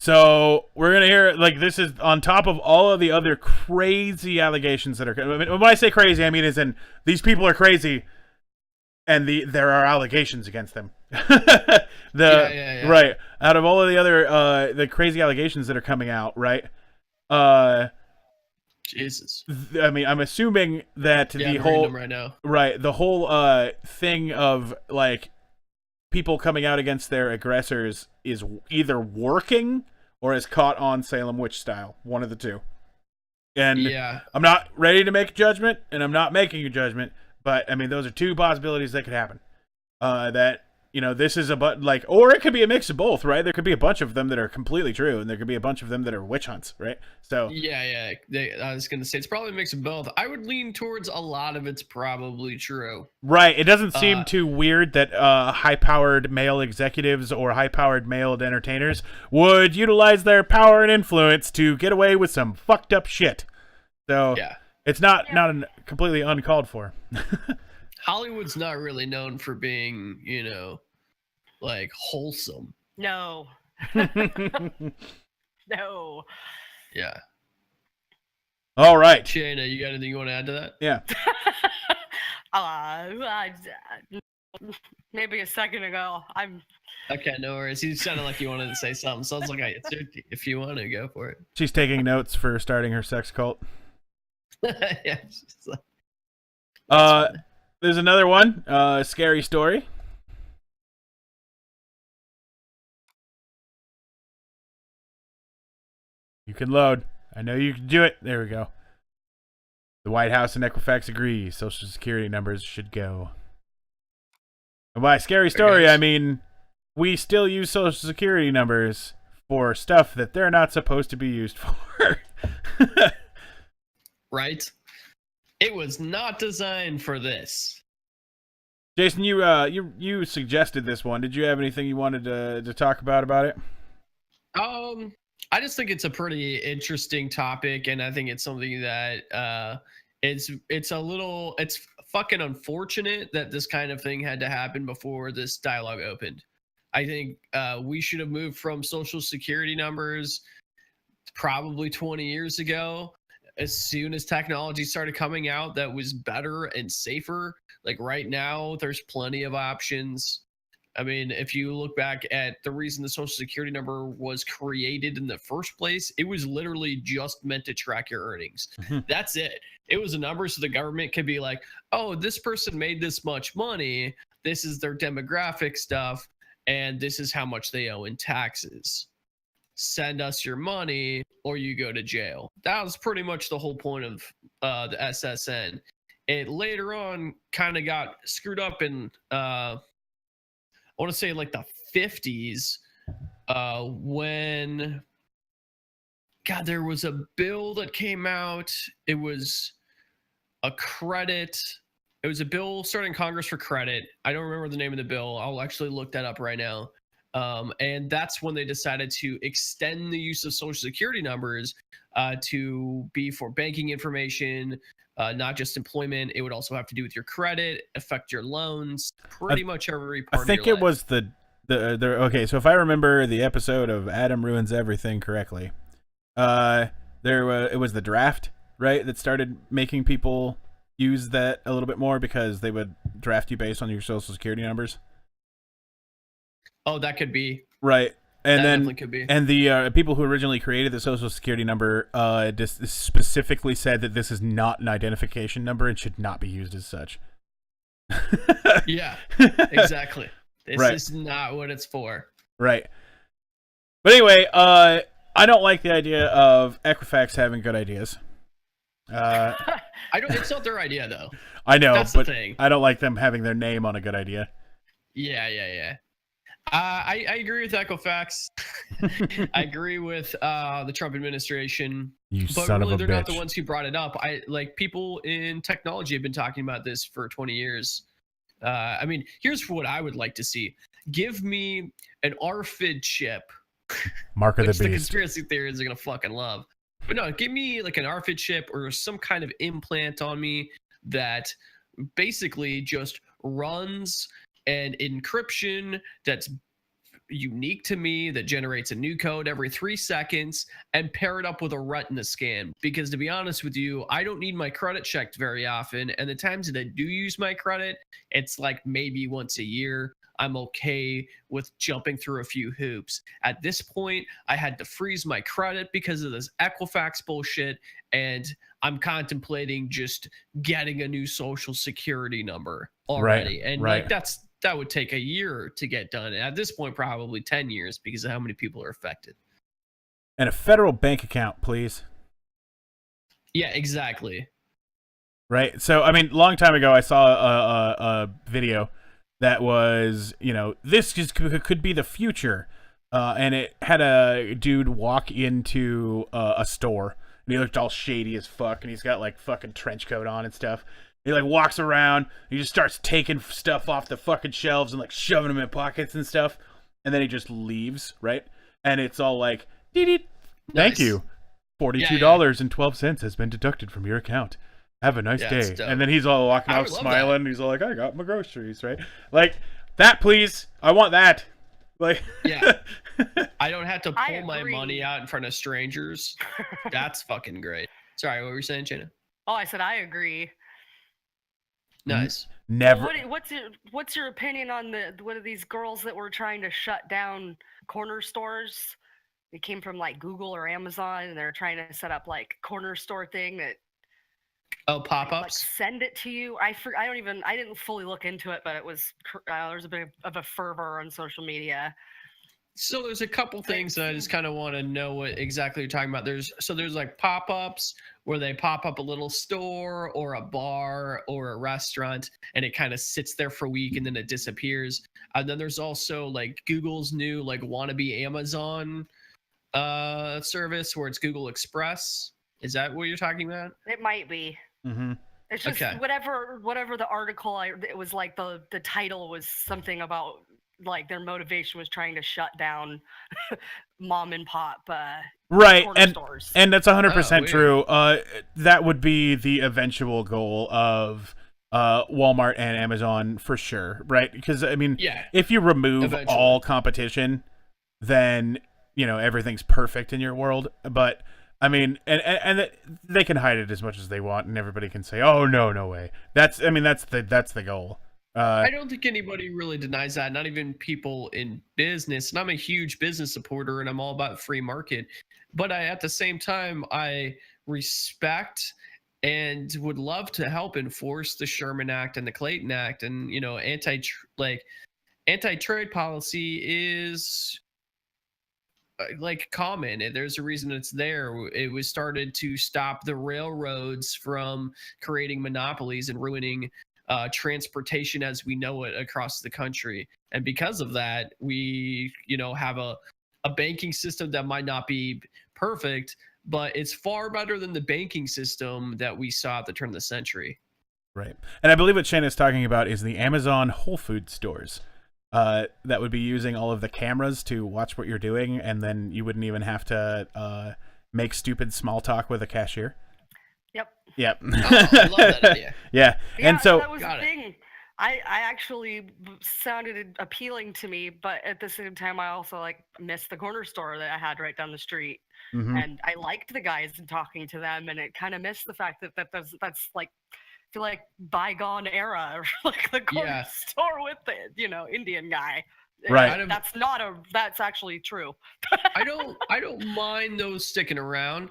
So we're gonna hear, like, this is on top of all of the other crazy allegations that are. I mean, when I say crazy, I mean as in these people are crazy, and there are allegations against them. Yeah. Right, out of all of the other the crazy allegations that are coming out, right? Jesus. I mean, I'm assuming that Yeah, the I'm reading whole them right now. right, the whole thing of like people coming out against their aggressors is either working or is caught on Salem witch style, one of the two. And yeah, I'm not ready to make a judgment, and I'm not making a judgment, but I mean, those are two possibilities that could happen. That this is or it could be a mix of both, right? There could be a bunch of them that are completely true, and there could be a bunch of them that are witch hunts, right? So yeah. I was gonna say it's probably a mix of both. I would lean towards a lot of it's probably true. right. It doesn't seem too weird that high-powered male executives or high-powered male entertainers would utilize their power and influence to get away with some fucked up shit. So Yeah. it's not completely uncalled for. Hollywood's not really known for being, like wholesome. No. No. Yeah. All right. Shayna, you got anything you want to add to that? Yeah. Maybe a second ago. Okay, no worries. You sounded like you wanted to say something. Sounds like if you want to, go for it. She's taking notes for starting her sex cult. Yeah. Just like, There's another one. Scary story. You can load. I know you can do it. There we go. The White House and Equifax agree. Social Security numbers should go. And by scary story, I mean we still use Social Security numbers for stuff that they're not supposed to be used for. right? It was not designed for this. Jason, you suggested this one. Did you have anything you wanted to talk about it? I just think it's a pretty interesting topic, and I think it's something that it's fucking unfortunate that this kind of thing had to happen before this dialogue opened. I think we should have moved from social security numbers probably 20 years ago. As soon as technology started coming out that was better and safer, like right now, there's plenty of options. I mean, if you look back at the reason the social security number was created in the first place, it was literally just meant to track your earnings. That's it. It was a number so the government could be like, oh, this person made this much money. This is their demographic stuff. And this is how much they owe in taxes. Send us your money or you go to jail. That was pretty much the whole point of the SSN. It later on kind of got screwed up in, I want to say like the 50s when, God, there was a bill that came out. It was a credit. It was a bill starting Congress for credit. I don't remember the name of the bill. I'll actually look that up right now. And that's when they decided to extend the use of social security numbers to be for banking information, not just employment. It would also have to do with your credit, affect your loans, pretty much every part. I think of your it life. was the Okay, so if I remember the episode of Adam Ruins Everything correctly, it was the draft, right, that started making people use that a little bit more because they would draft you based on your social security numbers. Oh, that could be. Right. And That then definitely could be. and the people who originally created the social security number just specifically said that this is not an identification number and should not be used as such. Yeah, exactly. This Right. is not what it's for. Right. But anyway, I don't like the idea of Equifax having good ideas. I don't. It's not their idea though. I know, That's the but thing. I don't like them having their name on a good idea. Yeah. I agree with Equifax. I agree with the Trump administration. You But son really, of a they're not bitch. the ones who brought it up. People in technology have been talking about this for 20 years. I mean, here's what I would like to see: give me an RFID chip, Mark of which the the beast. conspiracy theories are gonna fucking love. But no, give me like an RFID chip or some kind of implant on me that basically just runs an encryption that's unique to me, that generates a new code every 3 seconds, and pair it up with a retina scan. Because to be honest with you, I don't need my credit checked very often, and the times that I do use my credit, it's like maybe once a year. I'm okay with jumping through a few hoops. At this point, I had to freeze my credit because of this Equifax bullshit, and I'm contemplating just getting a new social security number already. And right. like that would take a year to get done. At this point, probably 10 years because of how many people are affected. And a federal bank account, please. Yeah, exactly. Right. So, I mean, long time ago, I saw a video that was, this just could be the future. And it had a dude walk into a store, and he looked all shady as fuck, and he's got like fucking trench coat on and stuff. He like walks around, he just starts taking stuff off the fucking shelves and like shoving them in pockets and stuff, and then he just leaves, right? And it's all like, dee thank Nice. you, $42.12 has been deducted from your account. Have a nice Yeah, day. it's dope. And then he's all walking I off would love smiling. He's all like, I got my groceries, right? Like, that, please. I want that. Like, Yeah. I don't have to I pull my agree. money out in front of strangers. That's fucking great. Sorry, what were you saying, Shayna? Oh, I said I agree. Nice. never. What's your opinion on what are these girls that were trying to shut down corner stores? They came from like Google or Amazon, and they're trying to set up like corner store thing that Oh, like pop-ups? send it to you. I didn't fully look into it, but it was there was a bit of a fervor on social media. So there's a couple things that I just kind of want to know what exactly you're talking about. There's like pop-ups where they pop up a little store or a bar or a restaurant, and it kind of sits there for a week and then it disappears. And then there's also like Google's new like wannabe Amazon service where it's Google Express. Is that what you're talking about? It might be. Mm-hmm. It's just Okay. whatever the article. It was like the title was something about like their motivation was trying to shut down mom and pop Right, corner and stores. that's 100% weird. true. That would be the eventual goal of Walmart and Amazon for sure, right? Because I mean, Yeah. if you remove Eventually. all competition, then everything's perfect in your world. But I mean, and they can hide it as much as they want, and everybody can say, "Oh no way." That's the goal. I don't think anybody really denies that, not even people in business. And I'm a huge business supporter and I'm all about free market. But at the same time, I respect and would love to help enforce the Sherman Act and the Clayton Act. And, anti-trade policy is like common. There's a reason it's there. It was started to stop the railroads from creating monopolies and ruining transportation as we know it across the country. And because of that, we have a banking system that might not be perfect, but it's far better than the banking system that we saw at the turn of the century. Right. And I believe what Shayna is talking about is the Amazon Whole Food stores that would be using all of the cameras to watch what you're doing, and then you wouldn't even have to make stupid small talk with a cashier. Yep. Yep. Oh, I love that idea. Yeah. Yeah, And so that was Got the it. thing. I actually sounded appealing to me, but at the same time, I also like missed the corner store that I had right down the street, Mm-hmm. and I liked the guys and talking to them, and it kind of missed the fact that that's like I feel like bygone era, or like the corner Yeah. store with the Indian guy. Right. Kind of- That's not a. That's actually true. I don't mind those sticking around.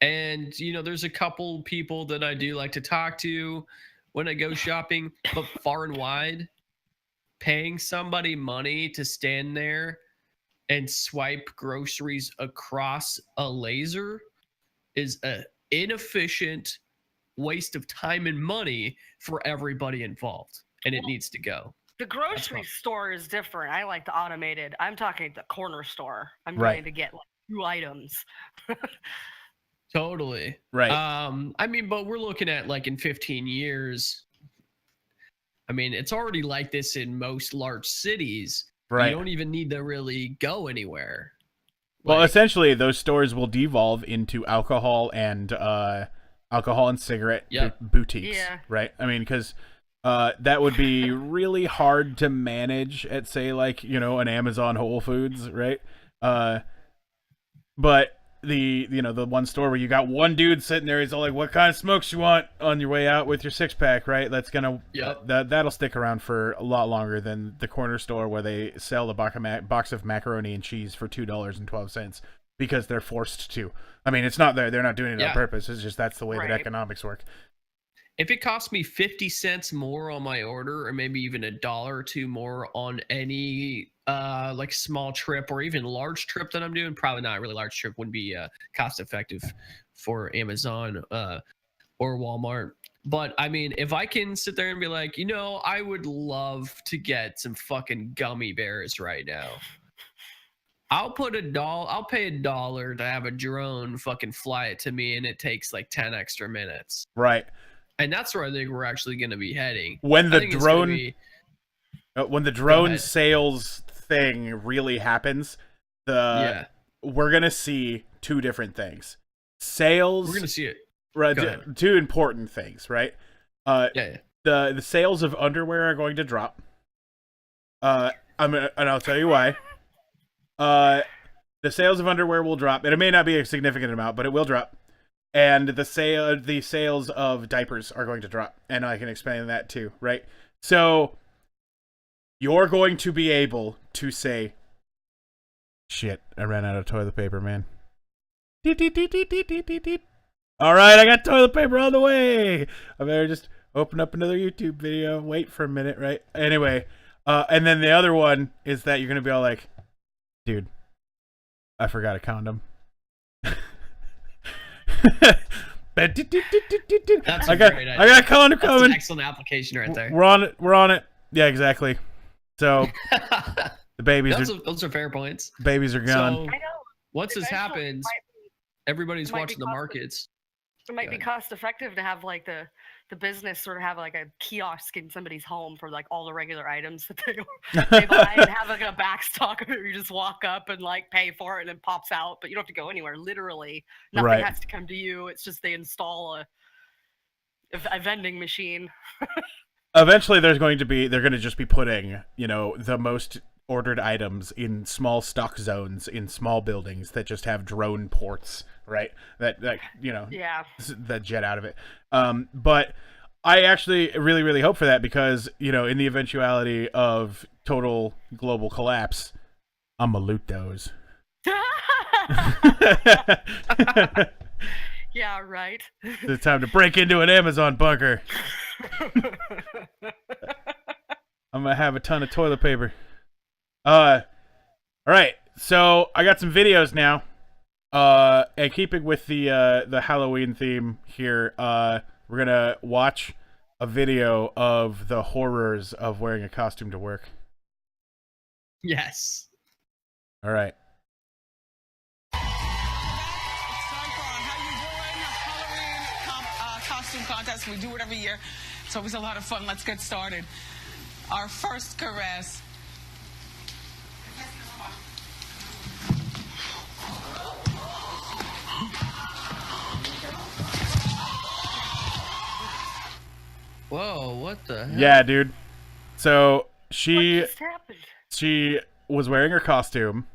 And there's a couple people that I do like to talk to when I go shopping, but far and wide, paying somebody money to stand there and swipe groceries across a laser is a inefficient waste of time and money for everybody involved, and it needs to go. The grocery all. store is different. I like the automated. I'm talking the corner store. I'm Right. trying to get like 2 items. Totally. Right. I mean, but we're looking at like in 15 years. I mean, it's already like this in most large cities. Right. You don't even need to really go anywhere. Well, Like, essentially, those stores will devolve into alcohol and cigarette Yep. boutiques. Yeah. Right. I mean, because that would be really hard to manage at, say, like an Amazon Whole Foods, right? But the one store where you got one dude sitting there, he's all like, "What kind of smokes you want on your way out with your 6-pack?" Right? That's gonna Yep. that'll stick around for a lot longer than the corner store where they sell a box of macaroni and cheese for $2.12 because they're forced to. I mean, it's not they're not doing it on Yeah. purpose. It's just that's the way that Right. economics work. if it costs me 50 cents more on my order, or maybe even $1 or $2 more on any like small trip or even large trip that I'm doing, probably not a really large trip, wouldn't be cost effective for Amazon or Walmart. But I mean, if I can sit there and be like, I would love to get some fucking gummy bears right now. I'll pay $1 to have a drone fucking fly it to me, and it takes like 10 extra minutes. Right. And that's where I think we're actually going to be heading. When I the think it's gonna drone be- when the drone ahead. sales thing really happens, yeah, we're gonna see two different things. Sales, we're going to see it. right, go ahead. two important things, right? Yeah. The sales of underwear are going to drop. And I'll tell you why. The sales of underwear will drop, and it may not be a significant amount, but it will drop. And the sales of diapers are going to drop, and I can explain that too, right? So you're going to be able to say, "Shit, I ran out of toilet paper, man." All right, I got toilet paper on the way. I better just open up another YouTube video, wait for a minute, right? Anyway, and then the other one is that you're gonna be all like, "Dude, I forgot a condom." That's I a got great idea. I got a condom That's an coming. excellent application right there. We're on it. We're on it. Yeah, exactly. So the babies those are fair points. are gone. So I know. once this Eventually, happens, it everybody's might be watching the cost- markets. might be Good. cost effective to have like the business sort of have like a kiosk in somebody's home for like all the regular items that they buy and have like a back stock where you just walk up and like pay for it and it pops out, but you don't have to go anywhere. Literally, nothing Right. has to come to you. It's just they install a vending machine. Eventually, they're going to just be putting, the most ordered items in small stock zones in small buildings that just have drone ports, right? That Yeah. that jet out of it. But I actually really, really hope for that because, in the eventuality of total global collapse, I'm gonna loot those. Yeah, right. It's time to break into an Amazon bunker. I'm gonna have a ton of toilet paper. All right. So I got some videos now. And keeping with the Halloween theme here, we're gonna watch a video of the horrors of wearing a costume to work. Yes. All right. It's time for our How You Doing Halloween costume contest. We do it every year. It's always a lot of fun. Let's get started. Our first caress. Whoa, what the hell? Yeah, dude. So What she just happened? was wearing her costume,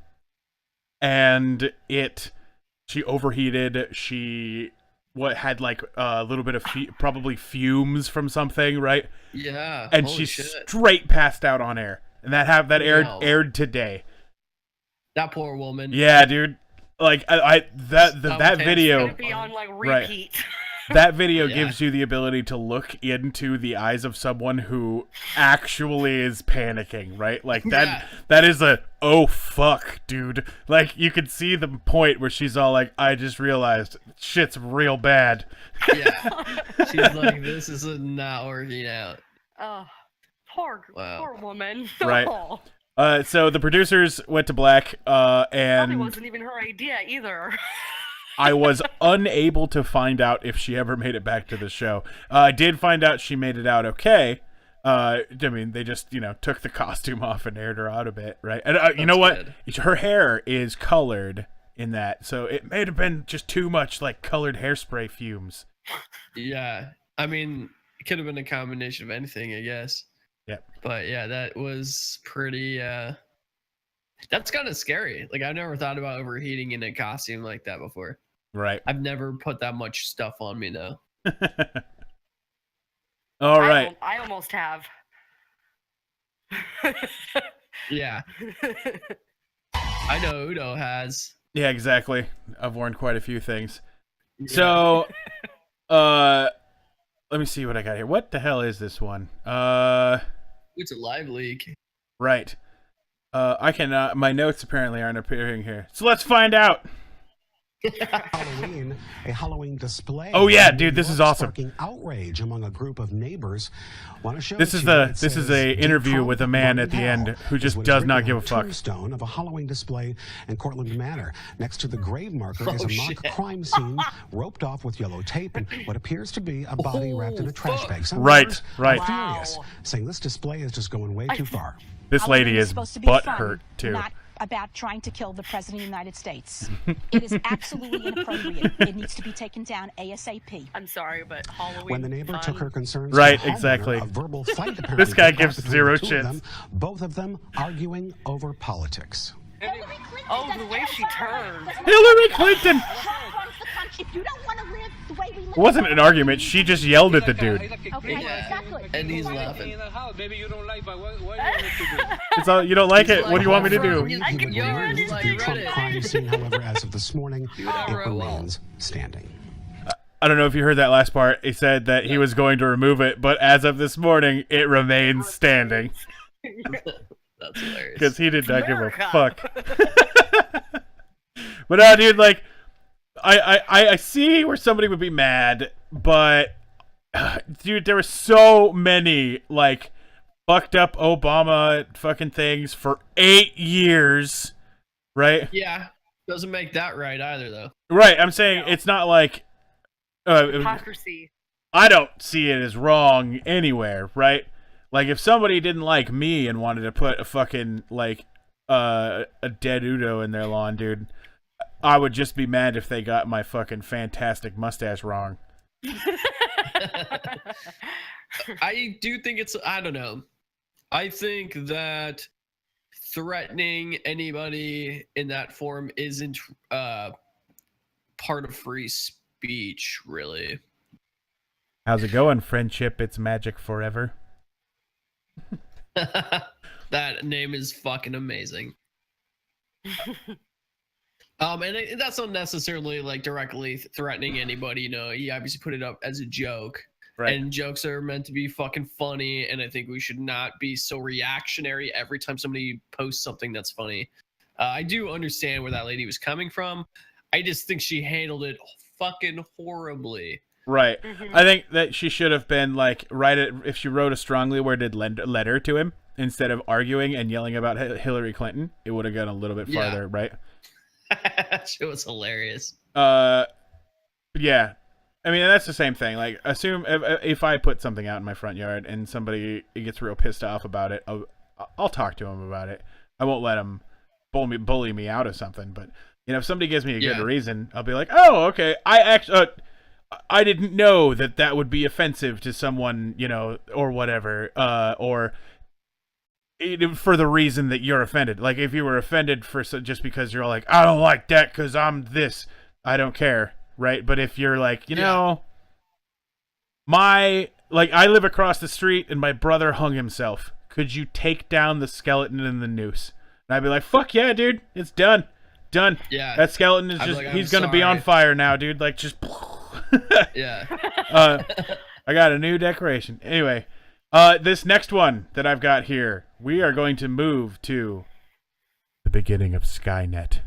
and she overheated. She had like a little bit of probably fumes from something, right? Yeah. And holy she shit. straight passed out on air, and that Wow. aired today. That poor woman. Yeah, dude. Like that It's video. Gonna be on like Right. repeat. That video Yeah. gives you the ability to look into the eyes of someone who actually is panicking, right? Like Yeah. that is a oh fuck, dude. Like you could see the point where she's all like, I just realized shit's real bad. Yeah. She's like, this is not working out. Oh, poor Wow. woman. Right. Oh, So the producers went to black, probably and wasn't even her idea either. I was unable to find out if she ever made it back to the show. I did find out she made it out okay. I mean, they just, took the costume off and aired her out a bit, right? And you know what? Her hair is colored in that, so it may have been just too much like colored hairspray fumes. Yeah. I mean, it could have been a combination of anything, I guess. Yep. But yeah, that was pretty that's kind of scary. Like I've never thought about overheating in a costume like that before. Right. I've never put that much stuff on me though. All right. I almost have. Yeah. I know Udo has. Yeah, exactly. I've worn quite a few things. Yeah. So, let me see what I got here. What the hell is this one? It's a live leak. Right. I cannot. My notes apparently aren't appearing here. So let's find out. Halloween, a Halloween display. Oh yeah, in New dude, this is York awesome. Sparking outrage among a group of neighbors. Want to show This it is to you. the It this is says, a "Deep interview Trump, with a man burn at the in end hell," who is just what is does written not on give a a fuck. tombstone of a Halloween display in Cortland Manor. Next to the grave marker is Oh, a mock shit. crime scene roped off with yellow tape and what appears to be a body wrapped in a trash fuck. bag. Some Right, neighbors right. are furious, Wow. saying this display is just going way too far. This lady Halloween is supposed to be butt fun, hurt too. Not about trying to kill the president of the United States. It is absolutely inappropriate. It needs to be taken down ASAP. I'm sorry, but Halloween. When the neighbor took her concerns Right, to the homeowner, exactly. a verbal fight apparently This guy broke out gives between zero the two of shits. them, both of them arguing over politics. Oh, the way she turned. Hillary Clinton. If you don't want to live the way we live, It wasn't an argument. She just yelled at the dude. okay, Yeah. exactly. And he's laughing. Maybe you don't like, but what do you want me to do? It's all you don't like it. What do you want me to do? He I would can remove do it. the Like, Trump Reddit. crime scene, however, as of this morning, it whatever I want. remains standing. I don't know if you heard that last part. He said that he was going to remove it, but as of this morning, it remains standing That's hilarious. because he did not give a America. fuck. But no, dude, like, I see where somebody would be mad, but dude, there were so many like fucked up Obama fucking things for 8 years, right? Yeah. Doesn't make that right either though. Right. I'm saying it's not like Hypocrisy. I don't see it as wrong anywhere, right? Like if somebody didn't like me and wanted to put a fucking like a dead Udo in their lawn, dude, I would just be mad if they got my fucking fantastic mustache wrong. I do think it's I don't know. I think that threatening anybody in that form isn't part of free speech, really. How's it going, friendship? It's magic forever. That name is fucking amazing. And that's not necessarily like directly threatening anybody. You know, he obviously put it up as a joke, Right. and jokes are meant to be fucking funny. And I think we should not be so reactionary every time somebody posts something that's funny. I do understand where that lady was coming from. I just think she handled it fucking horribly. Right. Mhm. I think that she should have been like if she wrote a strongly worded letter to him instead of arguing and yelling about Hillary Clinton, it would have gone a little bit Yeah. farther, right? She was hilarious. Yeah. I mean, that's the same thing. Like, assume if I put something out in my front yard and somebody gets real pissed off about it, I'll talk to him about it. I won't let him bully me out of something. But if somebody gives me a good Yeah. reason, I'll be like, oh, okay. I didn't know that would be offensive to someone, or whatever. Or for the reason that you're offended. Like, if you were offended for just because you're like, I don't like that because I'm this, I don't care, right? But if you're like, you know, I live across the street and my brother hung himself. Could you take down the skeleton and the noose? And I'd be like, fuck yeah, dude, it's done. Yeah. That skeleton is just, like, he's gonna be on fire now, dude. Like, just. Yeah. I got a new decoration. Anyway, this next one that I've got here, we are going to move to the beginning of Skynet.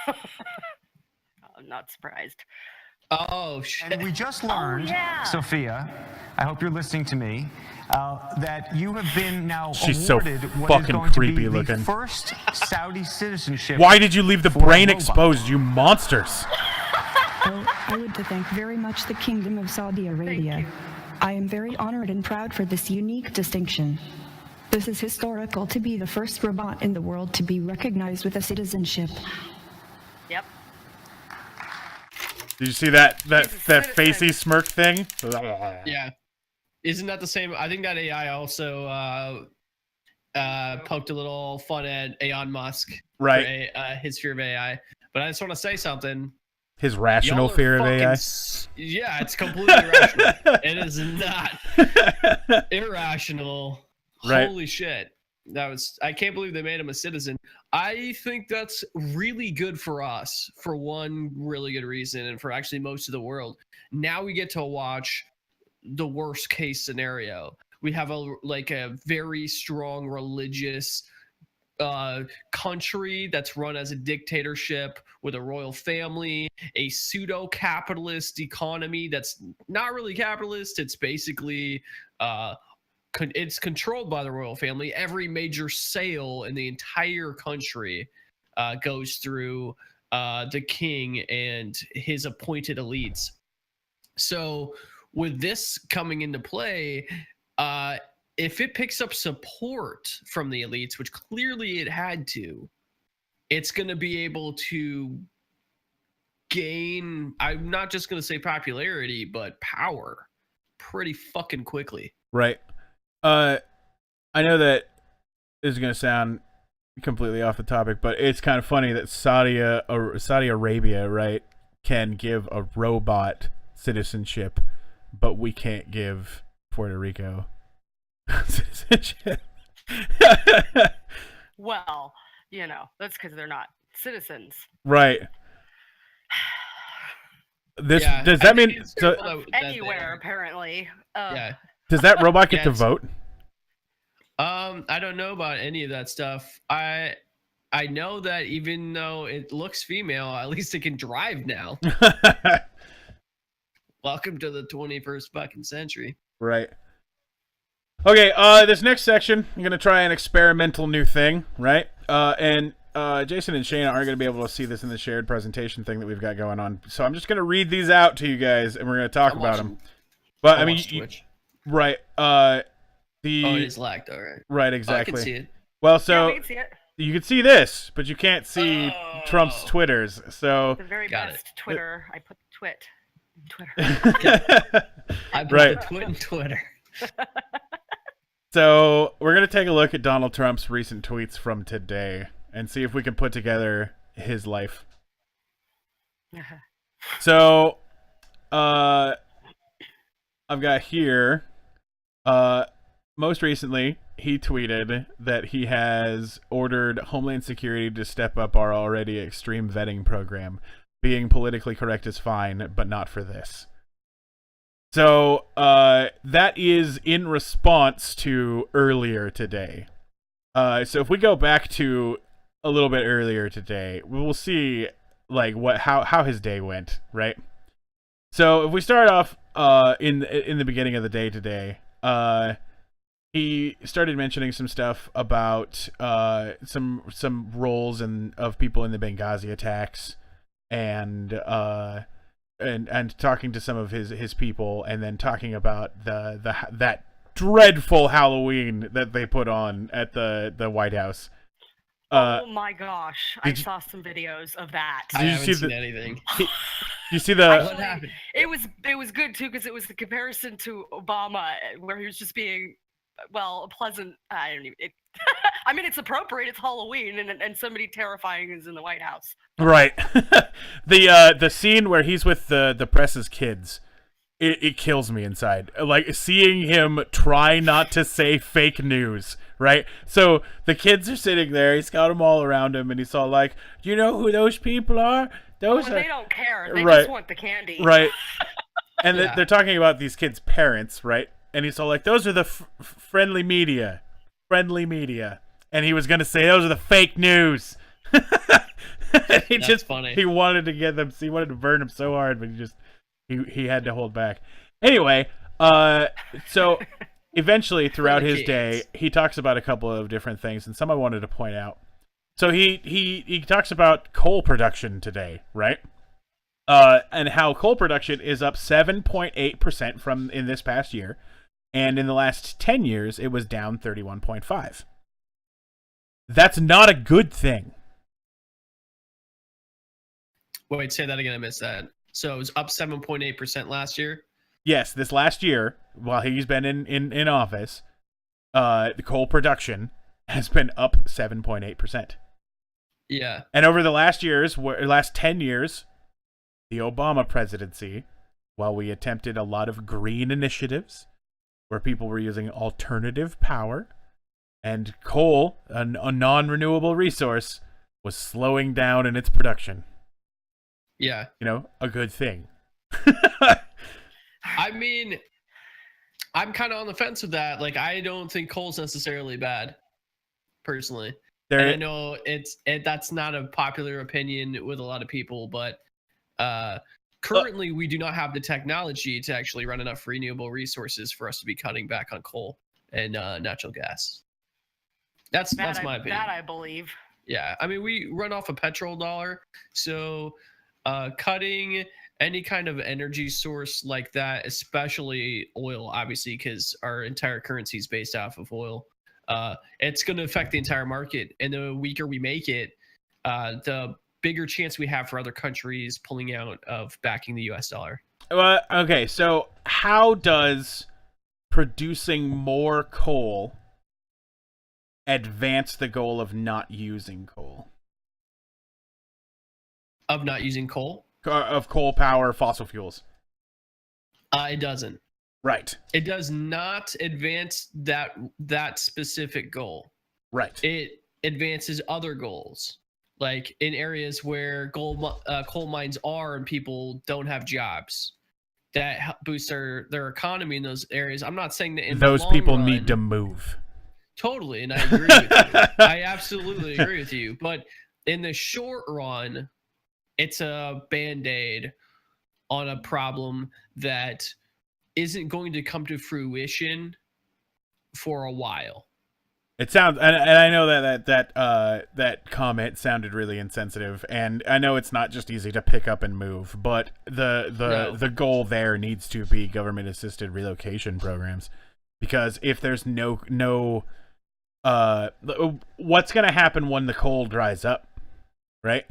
I'm not surprised. Oh, shit. And we just learned, Sophia, I hope you're listening to me, that you have been now She's so awarded what is fucking going to creepy be looking. the first Saudi citizenship. Why did you leave the for a brain robot. exposed, you monsters? I would to thank very much the Kingdom of Saudi Arabia. I am very honored and proud for this unique distinction. This is historical to be the first robot in the world to be recognized with a citizenship. Yep. Did you see that citizen. facey smirk thing? Yeah. Isn't that the same? I think that AI also poked a little fun at Elon Musk. Right. For his fear of AI. But I just want to say something. His rational Y'all are fear of fucking AI. Yeah, it's completely irrational. It is not irrational. Right. Holy shit. I can't believe they made him a citizen. I think that's really good for us for one really good reason, and for actually most of the world. Now we get to watch the worst case scenario. We have a very strong religious country that's run as a dictatorship with a royal family, a pseudo-capitalist economy that's not really capitalist. It's basically it's controlled by the royal family. Every major sale in the entire country goes through the king and his appointed elites. So with this coming into play, if it picks up support from the elites, which clearly it had to, it's going to be able to gain, I'm not just going to say popularity, but power pretty fucking quickly. Right. I know that this is going to sound completely off the topic, but it's kind of funny that Saudi Arabia, right, can give a robot citizenship, but we can't give Puerto Rico citizenship. Well, that's because they're not citizens. Right. Does that I mean think it's terrible that Anywhere, apparently. yeah. does that robot get to vote? I don't know about any of that stuff. I know that even though it looks female, at least it can drive now. Welcome to the 21st fucking century. Right. Okay, this next section, I'm going to try an experimental new thing, right? And Jason and Shayna aren't going to be able to see this in the shared presentation thing that we've got going on. So I'm just going to read these out to you guys, and we're going to talk about them. But, I mean, right. It is lagged, all right. Right, exactly. I can see it. Well, so we can see it. you can see this, but you can't see Trump's Twitters. So The very Got best Twitter. I put Twitter. I put Right. the twit in Twitter. So we're going to take a look at Donald Trump's recent tweets from today and see if we can put together his life. So, I've got here, most recently, he tweeted that he has ordered Homeland Security to step up our already extreme vetting program. Being politically correct is fine, but not for this. So, that is in response to earlier today. So if we go back to a little bit earlier today, we'll see like how his day went, right? So if we start off in the beginning of the day today, he started mentioning some stuff about some roles of people in the Benghazi attacks, and talking to some of his people, and then talking about that dreadful Halloween that they put on at the White House. Oh my gosh! I saw some videos of that. I haven't seen anything. You see the? What happened? It was good too, because it was the comparison to Obama, where he was just being well, a pleasant. I don't even. I mean, it's appropriate. It's Halloween, and somebody terrifying is in the White House. Right. The scene where he's with the press's kids, it kills me inside. Like seeing him try not to say fake news. Right. So the kids are sitting there. He's got them all around him, and he's all like, "Do you know who those people are? Those are." They don't care. They Right. just want the candy. Right. And Yeah. they're talking about these kids' parents, right? And he's all like, "Those are the friendly media. Friendly media." And he was going to say, "Those are the fake news." That's funny. He wanted to get them. He wanted to burn them so hard, but he had to hold back. Anyway, so eventually throughout his day, he talks about a couple of different things, and some I wanted to point out. So he talks about coal production today, right? And how coal production is up 7.8% from in this past year, and in the last 10 years, it was down 31.5%. That's not a good thing. Wait, say that again. I missed that. So it was up 7.8% last year. Yes, this last year, while he's been in office, the coal production has been up 7.8%. Yeah. And over the last 10 years, the Obama presidency, while we attempted a lot of green initiatives where people were using alternative power, and coal, a non-renewable resource, was slowing down in its production. Yeah. You know, a good thing. I mean, I'm kind of on the fence with that. Like, I don't think coal's necessarily bad, personally. And I know that's not a popular opinion with a lot of people, but currently we do not have the technology to actually run enough renewable resources for us to be cutting back on coal and natural gas. That's my opinion. That I believe. Yeah, I mean, we run off a petrol dollar, so cutting any kind of energy source like that, especially oil, obviously, because our entire currency is based off of oil, it's going to affect the entire market. And the weaker we make it, the bigger chance we have for other countries pulling out of backing the US dollar. Well, okay, so how does producing more coal advance the goal of not using coal? Of not using coal? Of coal power, fossil fuels. It doesn't. Right. It does not advance that specific goal. Right. It advances other goals, like in areas where coal mines are and people don't have jobs. That boosts their economy in those areas. I'm not saying that in those the long people run, need to move. Totally, and I agree with you. I absolutely agree with you. But in the short run, it's a Band-Aid on a problem that isn't going to come to fruition for a while. It sounds, and I know that comment sounded really insensitive, and I know it's not just easy to pick up and move, but the goal there needs to be government assisted relocation programs, because if there's no what's going to happen when the coal dries up, right?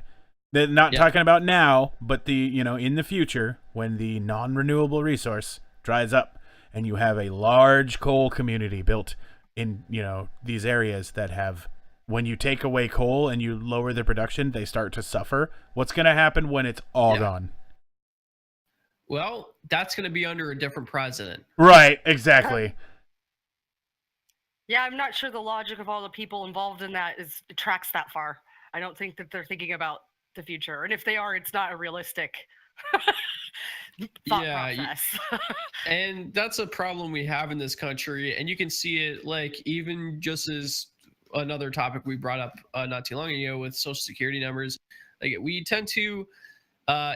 They're not talking about now, but in the future when the non-renewable resource dries up and you have a large coal community built in these areas that have, when you take away coal and you lower the production, they start to suffer. What's going to happen when it's all gone? Well, that's going to be under a different president. Right, exactly. Yeah, I'm not sure the logic of all the people involved in that tracks that far. I don't think that they're thinking about the future, and if they are, it's not a realistic thought process. And that's a problem we have in this country, and you can see it, like, even just as another topic we brought up not too long ago with Social Security numbers. Like, we tend to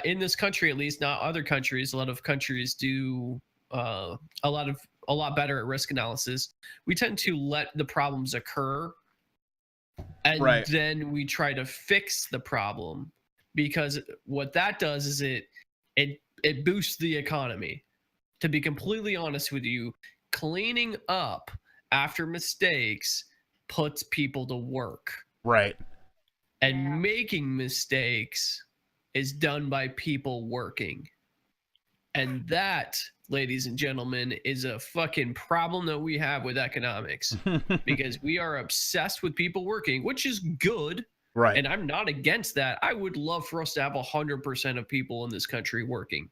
in this country, at least, not other countries, a lot of countries do a lot better at risk analysis. We tend to let the problems occur, and then we try to fix the problem, because what that does is it boosts the economy. To be completely honest with you, cleaning up after mistakes puts people to work. Right. And making mistakes is done by people working. And that, ladies and gentlemen, is a fucking problem that we have with economics because we are obsessed with people working, which is good. Right. And I'm not against that. I would love for us to have 100% of people in this country working.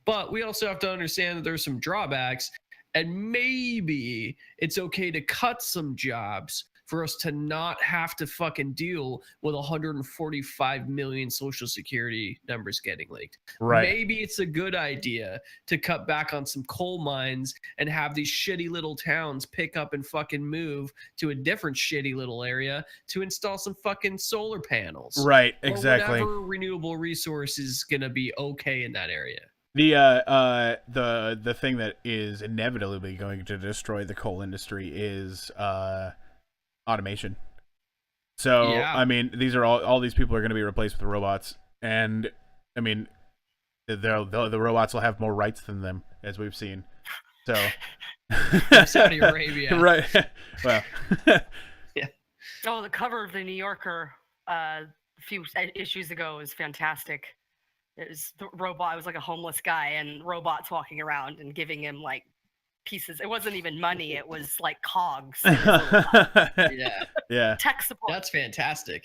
But we also have to understand that there's some drawbacks, and maybe it's okay to cut some jobs for us to not have to fucking deal with 145 million social security numbers getting leaked. Right. Maybe it's a good idea to cut back on some coal mines and have these shitty little towns pick up and fucking move to a different shitty little area to install some fucking solar panels. Right, exactly. Or whatever renewable resource is going to be okay in that area. The thing that is inevitably going to destroy the coal industry is automation. So Yeah. I mean, these are all these people are going to be replaced with robots, and I mean, the robots will have more rights than them, as we've seen. So Saudi Arabia, right? Well, yeah. Oh, the cover of the New Yorker a few issues ago is fantastic. It was the robot. It was like a homeless guy and robots walking around and giving him like pieces. It wasn't even money. It was like cogs. Yeah. Tech support. That's fantastic.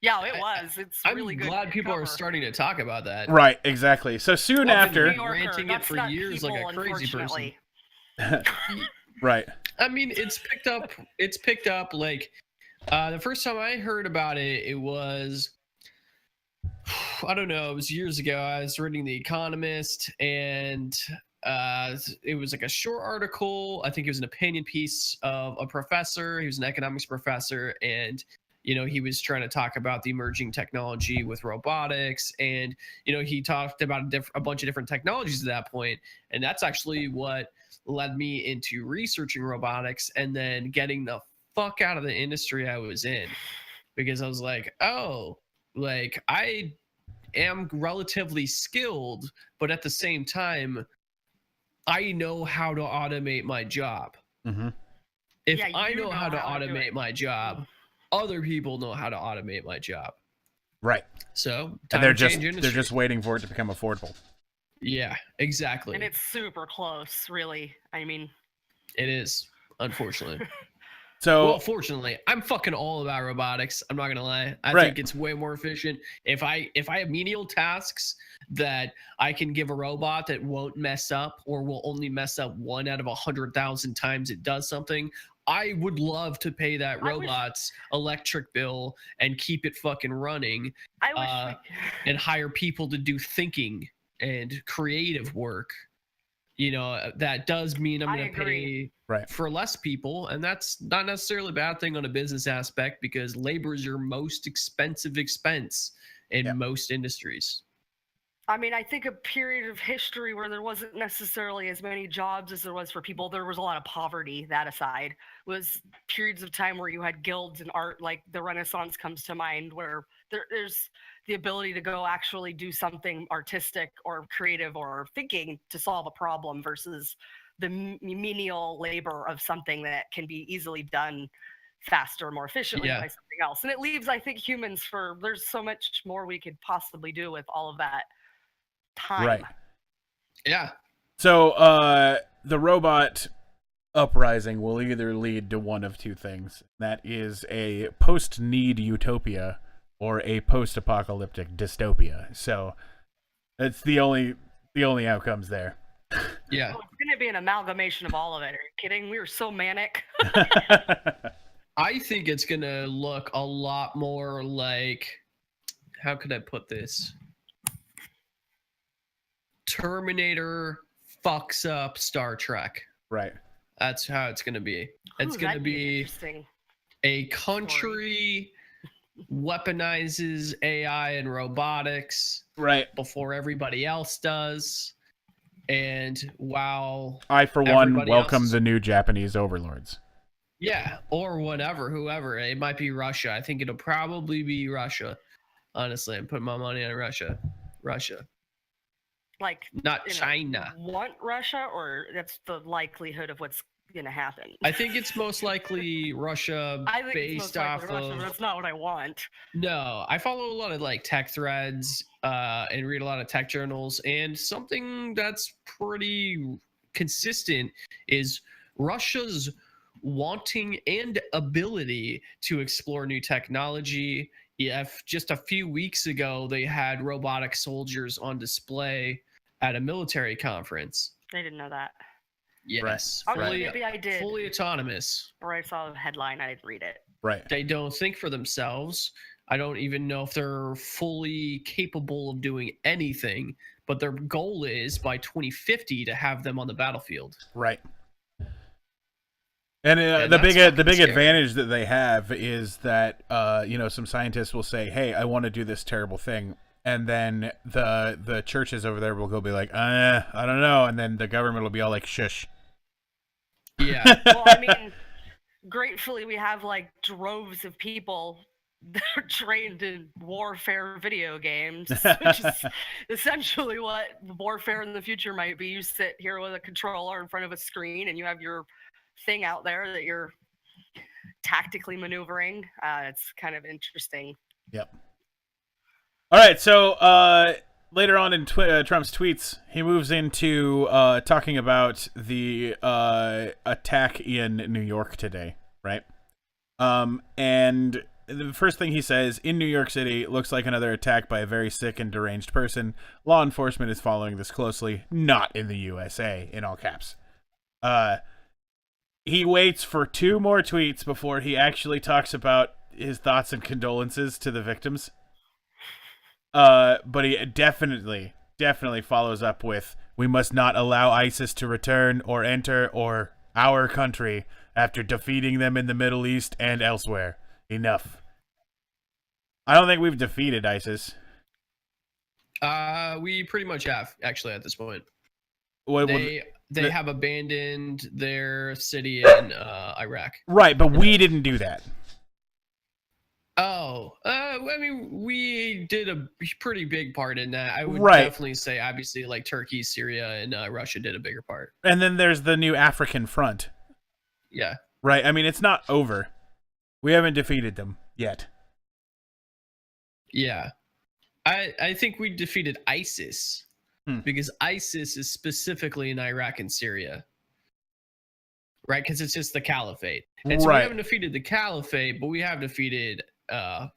Yeah, it was. It's I'm really good. glad people cover. are starting to talk about that. right, exactly. So soon I've been after, ranting it That's for not years like people, a crazy person. unfortunately. right, I mean, it's picked up like the first time I heard about it, it was I don't know, it was years ago. I was reading The Economist, and it was like a short article. I think it was an opinion piece of a professor. He was an economics professor, and he was trying to talk about the emerging technology with robotics, and he talked about a bunch of different technologies at that point, and that's actually what led me into researching robotics and then getting the fuck out of the industry I was in, because I was like, oh, like I am relatively skilled, but at the same time, I know how to automate my job. mm-hmm. If Yeah, you I know how to do automate it. my job, other people know how to automate my job. right, So and they're time to change just industry. they're just waiting for it to become affordable. Yeah, exactly. And it's super close, really. I mean, It is, unfortunately. So Well, fortunately, I'm fucking all about robotics. I'm not gonna lie. I Right. think it's way more efficient. If I have menial tasks that I can give a robot that won't mess up or will only mess up 1 out of 100,000 times it does something, I would love to pay that I wish- robot's electric bill and keep it fucking running, I wish and hire people to do thinking and creative work. That does mean I'm I going to agree. pay Right. for less people, and that's not necessarily a bad thing on a business aspect, because labor is your most expensive expense in Yeah. most industries. I mean, I think a period of history where there wasn't necessarily as many jobs as there was for people, there was a lot of poverty, that aside, was periods of time where you had guilds and art, like the Renaissance comes to mind, where there's the ability to go actually do something artistic or creative or thinking to solve a problem versus the menial labor of something that can be easily done faster, more efficiently Yeah. by something else. And it leaves, I think, humans there's so much more we could possibly do with all of that time. Right. Yeah. So the robot uprising will either lead to one of two things. That is a post-need utopia or a post-apocalyptic dystopia. So that's the only outcomes there. Yeah. Oh, it's going to be an amalgamation of all of it. Are you kidding? We were so manic. I think it's going to look a lot more like, how could I put this? Terminator fucks up Star Trek. Right. That's how it's going to be. It's Ooh, going to that'd an be interesting. a country weaponizes AI and robotics Right. before everybody else does. And while I, for one, everybody welcome else- the new Japanese overlords. yeah, or whatever, whoever. It might be Russia. I think it'll probably be Russia. Honestly, I'm putting my money on Russia. Like, Not you know, China. want Russia, or that's the likelihood of what's gonna happen. I think it's most likely Russia I think based it's most likely off Russia, of. but that's not what I want. No, I follow a lot of like tech threads and read a lot of tech journals, and something that's pretty consistent is Russia's wanting and ability to explore new technology. If just a few weeks ago they had robotic soldiers on display at a military conference. I didn't know that. Yes, Okay, fully, maybe I did. fully autonomous. Or I saw the headline, I didn't read it. Right. They don't think for themselves. I don't even know if they're fully capable of doing anything, but their goal is by 2050 to have them on the battlefield. Right. And the that's big scary. advantage that they have is that some scientists will say, "Hey, I want to do this terrible thing," and then the churches over there will go be like, I don't know," and then the government will be all like, "Shush." Yeah. Well, I mean, gratefully we have like droves of people that are trained in warfare video games, which is essentially what warfare in the future might be. You sit here with a controller in front of a screen and you have your thing out there that you're tactically maneuvering. It's kind of interesting. Yep. All right, so later on in Trump's tweets, he moves into talking about the attack in New York today, right? And the first thing he says, in New York City, looks like another attack by a very sick and deranged person. Law enforcement is following this closely, not in the USA, in all caps. He waits for 2 more tweets before he actually talks about his thoughts and condolences to the victims. But he definitely follows up with, "We must not allow ISIS to return or enter our country after defeating them in the Middle East and elsewhere. Enough." I don't think we've defeated ISIS. We pretty much have, actually, at this point. They have abandoned their city in Iraq. Right, but we didn't do that. Oh, I mean, we did a pretty big part in that. I would Right. definitely say, obviously, like Turkey, Syria, and Russia did a bigger part. And then there's the new African front. Yeah. Right, I mean, it's not over. We haven't defeated them yet. Yeah. I think we defeated ISIS because ISIS is specifically in Iraq and Syria. Right? Because it's just the caliphate. And so we Right. haven't defeated the caliphate, but we have defeated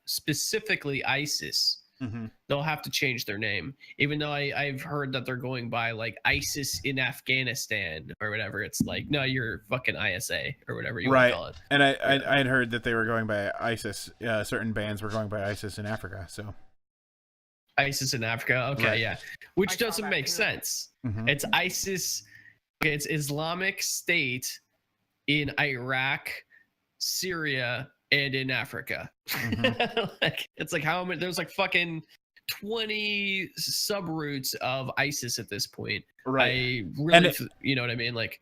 specifically ISIS. Mm-hmm. They'll have to change their name, even though I've heard that they're going by like ISIS in Afghanistan or whatever. It's like, no, you're fucking ISA or whatever you want to call it. And I had heard that they were going by ISIS. Certain bands were going by ISIS in Africa. So ISIS in Africa, okay, Right. yeah, which I saw doesn't that make too. sense. Mhm. It's ISIS. Okay, it's Islamic State in Iraq, Syria, and in Africa. Like, it's like how many? There's like fucking 20 subroutes of ISIS at this point. Right. I really, And you know what I mean? Like,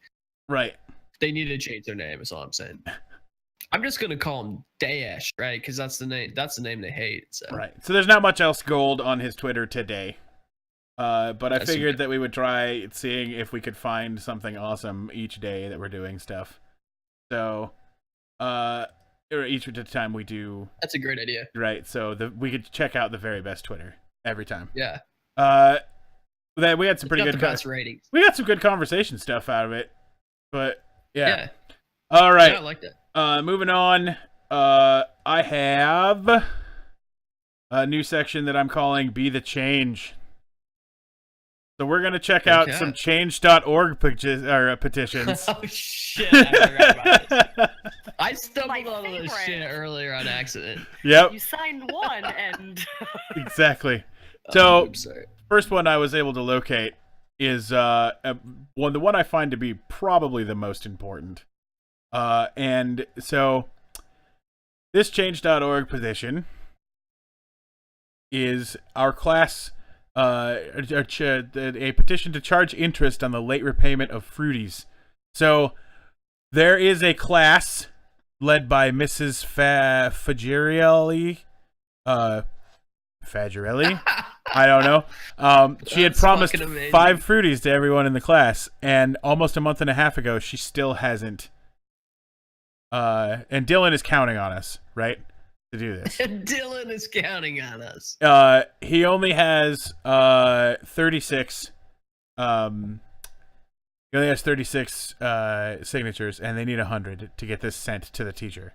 right. they need to change their name. Is all I'm saying. I'm just gonna call them Daesh, right? Because that's the name. That's the name they hate. So. Right. So there's not much else gold on his Twitter today. But I That's figured okay. that we would try seeing if we could find something awesome each day that we're doing stuff. So, or each time we do. That's a great idea. Right. So we could check out the very best Twitter every time. Yeah. That we had some It's pretty got good the best ratings. we got some good conversation stuff out of it. But yeah. Yeah. All right. Yeah, I like that. Moving on. I have a new section that I'm calling "Be the Change." So we're gonna check out Okay. some change.org petitions. Oh shit! I forgot about this. I My stumbled on this favorite. shit earlier on accident. Yep, You signed one and exactly. So I'm sorry. first one I was able to locate is the one I find to be probably the most important. And so this change.org petition is our class a petition to charge interest on the late repayment of fruities. So there is a class led by Mrs. Fagiarelli. Fagiarelli. I don't know. She had That's promised fucking amazing. 5 fruities to everyone in the class, and almost a month and a half ago, she still hasn't. And Dylan is counting on us, right, to do this. Dylan is counting on us. He only has 36. He only has 36 signatures, and they need 100 to get this sent to the teacher.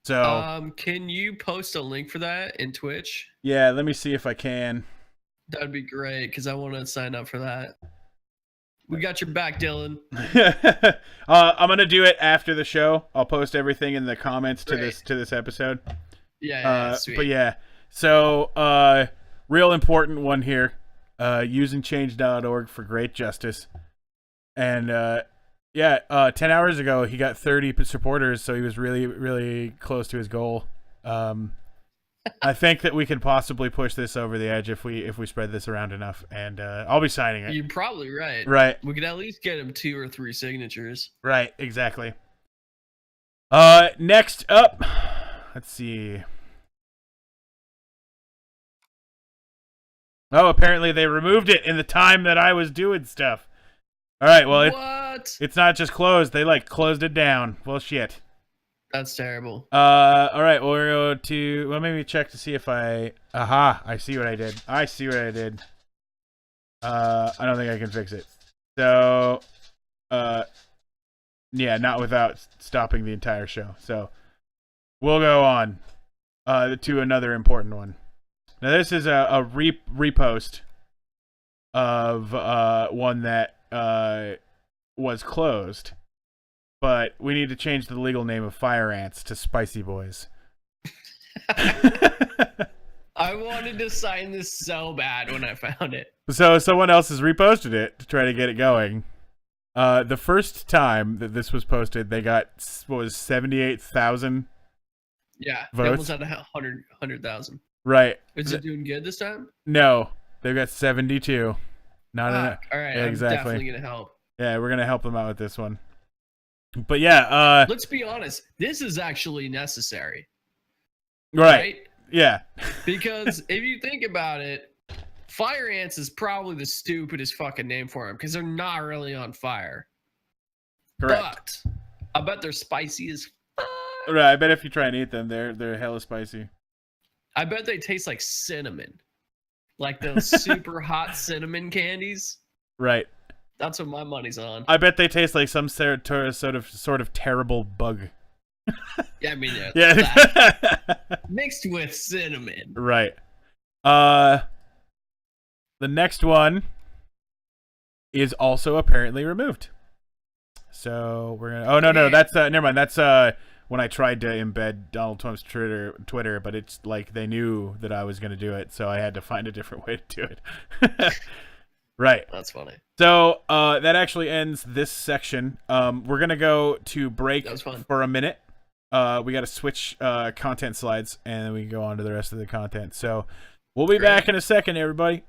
So, can you post a link for that in Twitch? yeah, let me see if I can. That'd be great because I want to sign up for that. We got your back, Dylan. I'm gonna do it after the show. I'll post everything in the comments to Great. this episode. Yeah, sweet. But yeah, so real important one here. Using change.org for great justice. And 10 hours ago he got 30 supporters, so he was really, really close to his goal. I think that we can possibly push this over the edge if we spread this around enough, and I'll be signing it. You're probably right. Right. We could at least get him 2 or 3 signatures. Right, exactly. Next up, let's see. Oh, apparently they removed it in the time that I was doing stuff. All right, well, it's not just closed. They, closed it down. Well, shit. That's terrible. All right, we'll go to... Well, maybe check to see if I... Aha, I see what I did. I don't think I can fix it. So, yeah, not without stopping the entire show. So, we'll go on to another important one. Now, this is a repost of one that was closed, but we need to change the legal name of Fire Ants to Spicy Boys. I wanted to sign this so bad when I found it. So someone else has reposted it to try to get it going. The first time that this was posted, they got, 78,000 Yeah, votes? they almost had 100,000. Right. Is it doing good this time? No, they've got 72. Not enough. All right, Yeah, exactly. I'm definitely going to help. Yeah, we're going to help them out with this one. But yeah, let's be honest. This is actually necessary. right? Yeah. Because if you think about it, Fire Ants is probably the stupidest fucking name for them because they're not really on fire. Correct. But I bet they're spicy as fuck. Right. I bet if you try and eat them, they're hella spicy. I bet they taste like cinnamon, like those super hot cinnamon candies. Right. That's what my money's on. I bet they taste like some sort of terrible bug. Yeah, I mean, Yeah. mixed with cinnamon. Right. The next one is also apparently removed. So we're gonna. Oh no, that's never mind. That's when I tried to embed Donald Trump's Twitter, but it's like they knew that I was gonna do it, so I had to find a different way to do it. Right. That's funny. So that actually ends this section. We're gonna go to break for a minute. We got to switch content slides, and then we can go on to the rest of the content. So we'll be back in a second, everybody.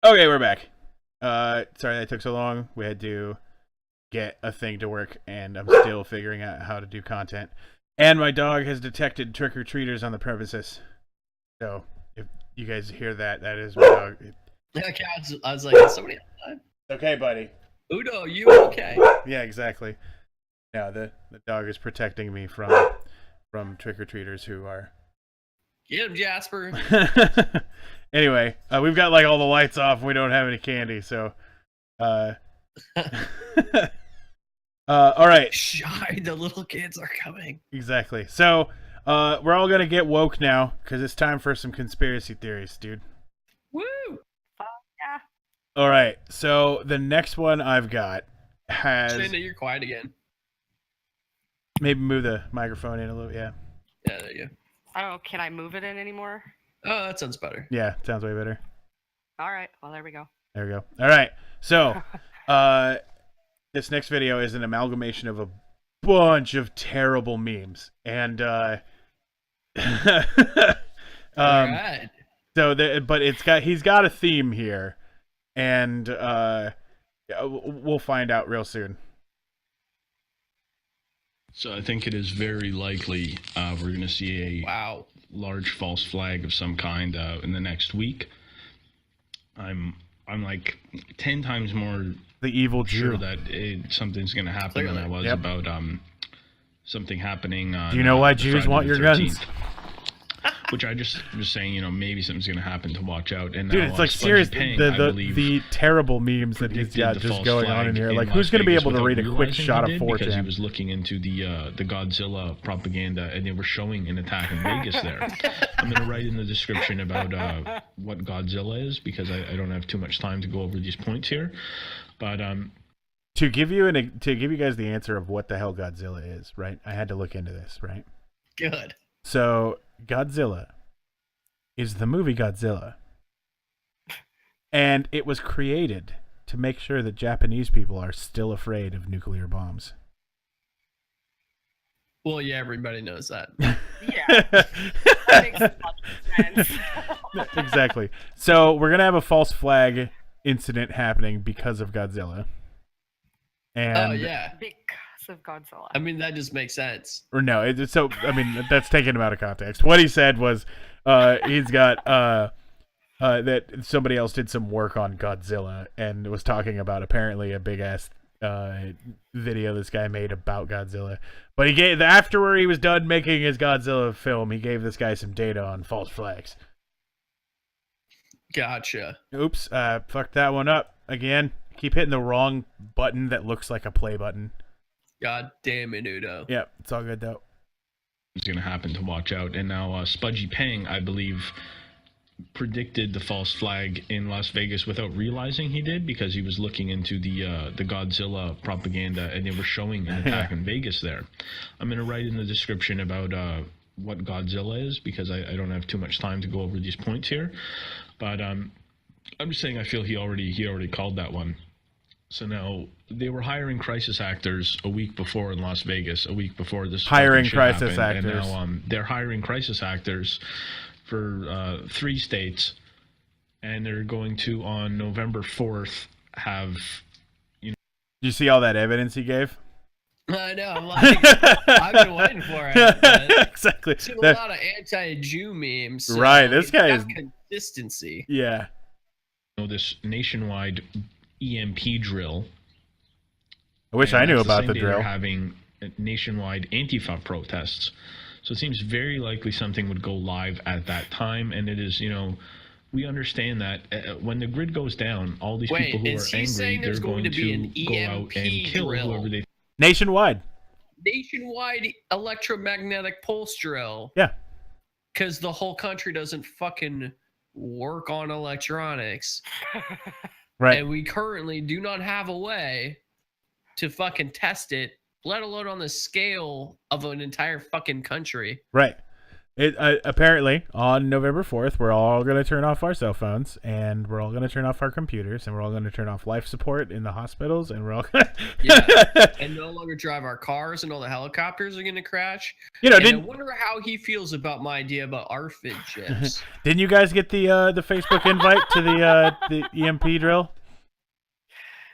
Okay, we're back. Sorry that took so long. We had to get a thing to work, and I'm still figuring out how to do content. And my dog has detected trick-or-treaters on the premises. So, if you guys hear that, that is my dog. Okay, I was like, is somebody outside? Okay, buddy. Udo, you okay? Yeah, exactly. Yeah, the dog is protecting me from trick-or-treaters who are... Get him, Jasper. Anyway, we've got like all the lights off. We don't have any candy, so... all right. Shy, the little kids are coming. Exactly. So, we're all gonna get woke now, because it's time for some conspiracy theories, dude. Woo! Yeah. All right. So, the next one I've got has... Shayna, you're quiet again. Maybe move the microphone in a little, yeah. Yeah, there you go. Oh, can I move it in anymore? Oh, that sounds better. Yeah, sounds way better. All right. Well, there we go. There we go. All right. So, this next video is an amalgamation of a bunch of terrible memes. And, All right. So, but he's got a theme here. And, we'll find out real soon. So I think it is very likely we're going to see a large false flag of some kind in the next week. I'm like 10 times more the evil sure Jew that something's going to happen than I was about something happening. Do you know why Jews Friday want the your 13th. guns? Which I just was saying, you know, maybe something's going to happen to watch out. And dude, now, it's like Spudgy serious. Pang, The terrible memes that he's got just going on in here. Like, who's going to be able to read a quick shot of 4chan? Because he was looking into the Godzilla propaganda, and they were showing an attack in Vegas there. I'm going to write in the description about what Godzilla is, because I don't have too much time to go over these points here. But to give you guys the answer of what the hell Godzilla is, right? I had to look into this, right? Good. So Godzilla is the movie Godzilla, and it was created to make sure that Japanese people are still afraid of nuclear bombs. Well, yeah, everybody knows that. Yeah. That makes a lot of sense. Exactly. So we're gonna have a false flag incident happening because of Godzilla. And Oh, yeah. Because of Godzilla. I mean, that just makes sense. Or no, so I mean that's taken him out of context. What he said was he's got that somebody else did some work on Godzilla and was talking about apparently a big ass video this guy made about Godzilla. But he gave after he was done making his Godzilla film, he gave this guy some data on false flags. Gotcha. Oops, fucked that one up again. Keep hitting the wrong button that looks like a play button. God damn it, Udo. Yeah, it's all good though. It's going to happen to watch out. And now Spudgy Pang, I believe, predicted the false flag in Las Vegas without realizing he did, because he was looking into the Godzilla propaganda, and they were showing an attack in Vegas there. I'm going to write in the description about what Godzilla is, because I don't have too much time to go over these points here. But I'm just saying I feel he already called that one. So now they were hiring crisis actors a week before in Las Vegas, a week before this hiring crisis crisis actors, and now they're hiring crisis actors for 3 states, and they're going to on November 4th have. Did you see all that evidence he gave? I know. I'm like, I've been waiting for it. Exactly. I've seen a lot of anti-Jew memes. So right. This guy is consistency. Yeah. This nationwide EMP drill. I wish I knew about the drill. They're having nationwide Antifa protests. So it seems very likely something would go live at that time, and it is, you know, we understand that when the grid goes down, all these people who are angry, they're going to go out and kill whoever they. Nationwide electromagnetic pulse drill. Yeah. Because the whole country doesn't fucking work on electronics. Right. And we currently do not have a way to fucking test it, let alone on the scale of an entire fucking country. Right. Apparently on November 4th, we're all going to turn off our cell phones, and we're all going to turn off our computers, and we're all going to turn off life support in the hospitals, and we're all going and no longer drive our cars, and all the helicopters are going to crash. You know, and I wonder how he feels about my idea about ARFID chips. Didn't you guys get the Facebook invite to the EMP drill?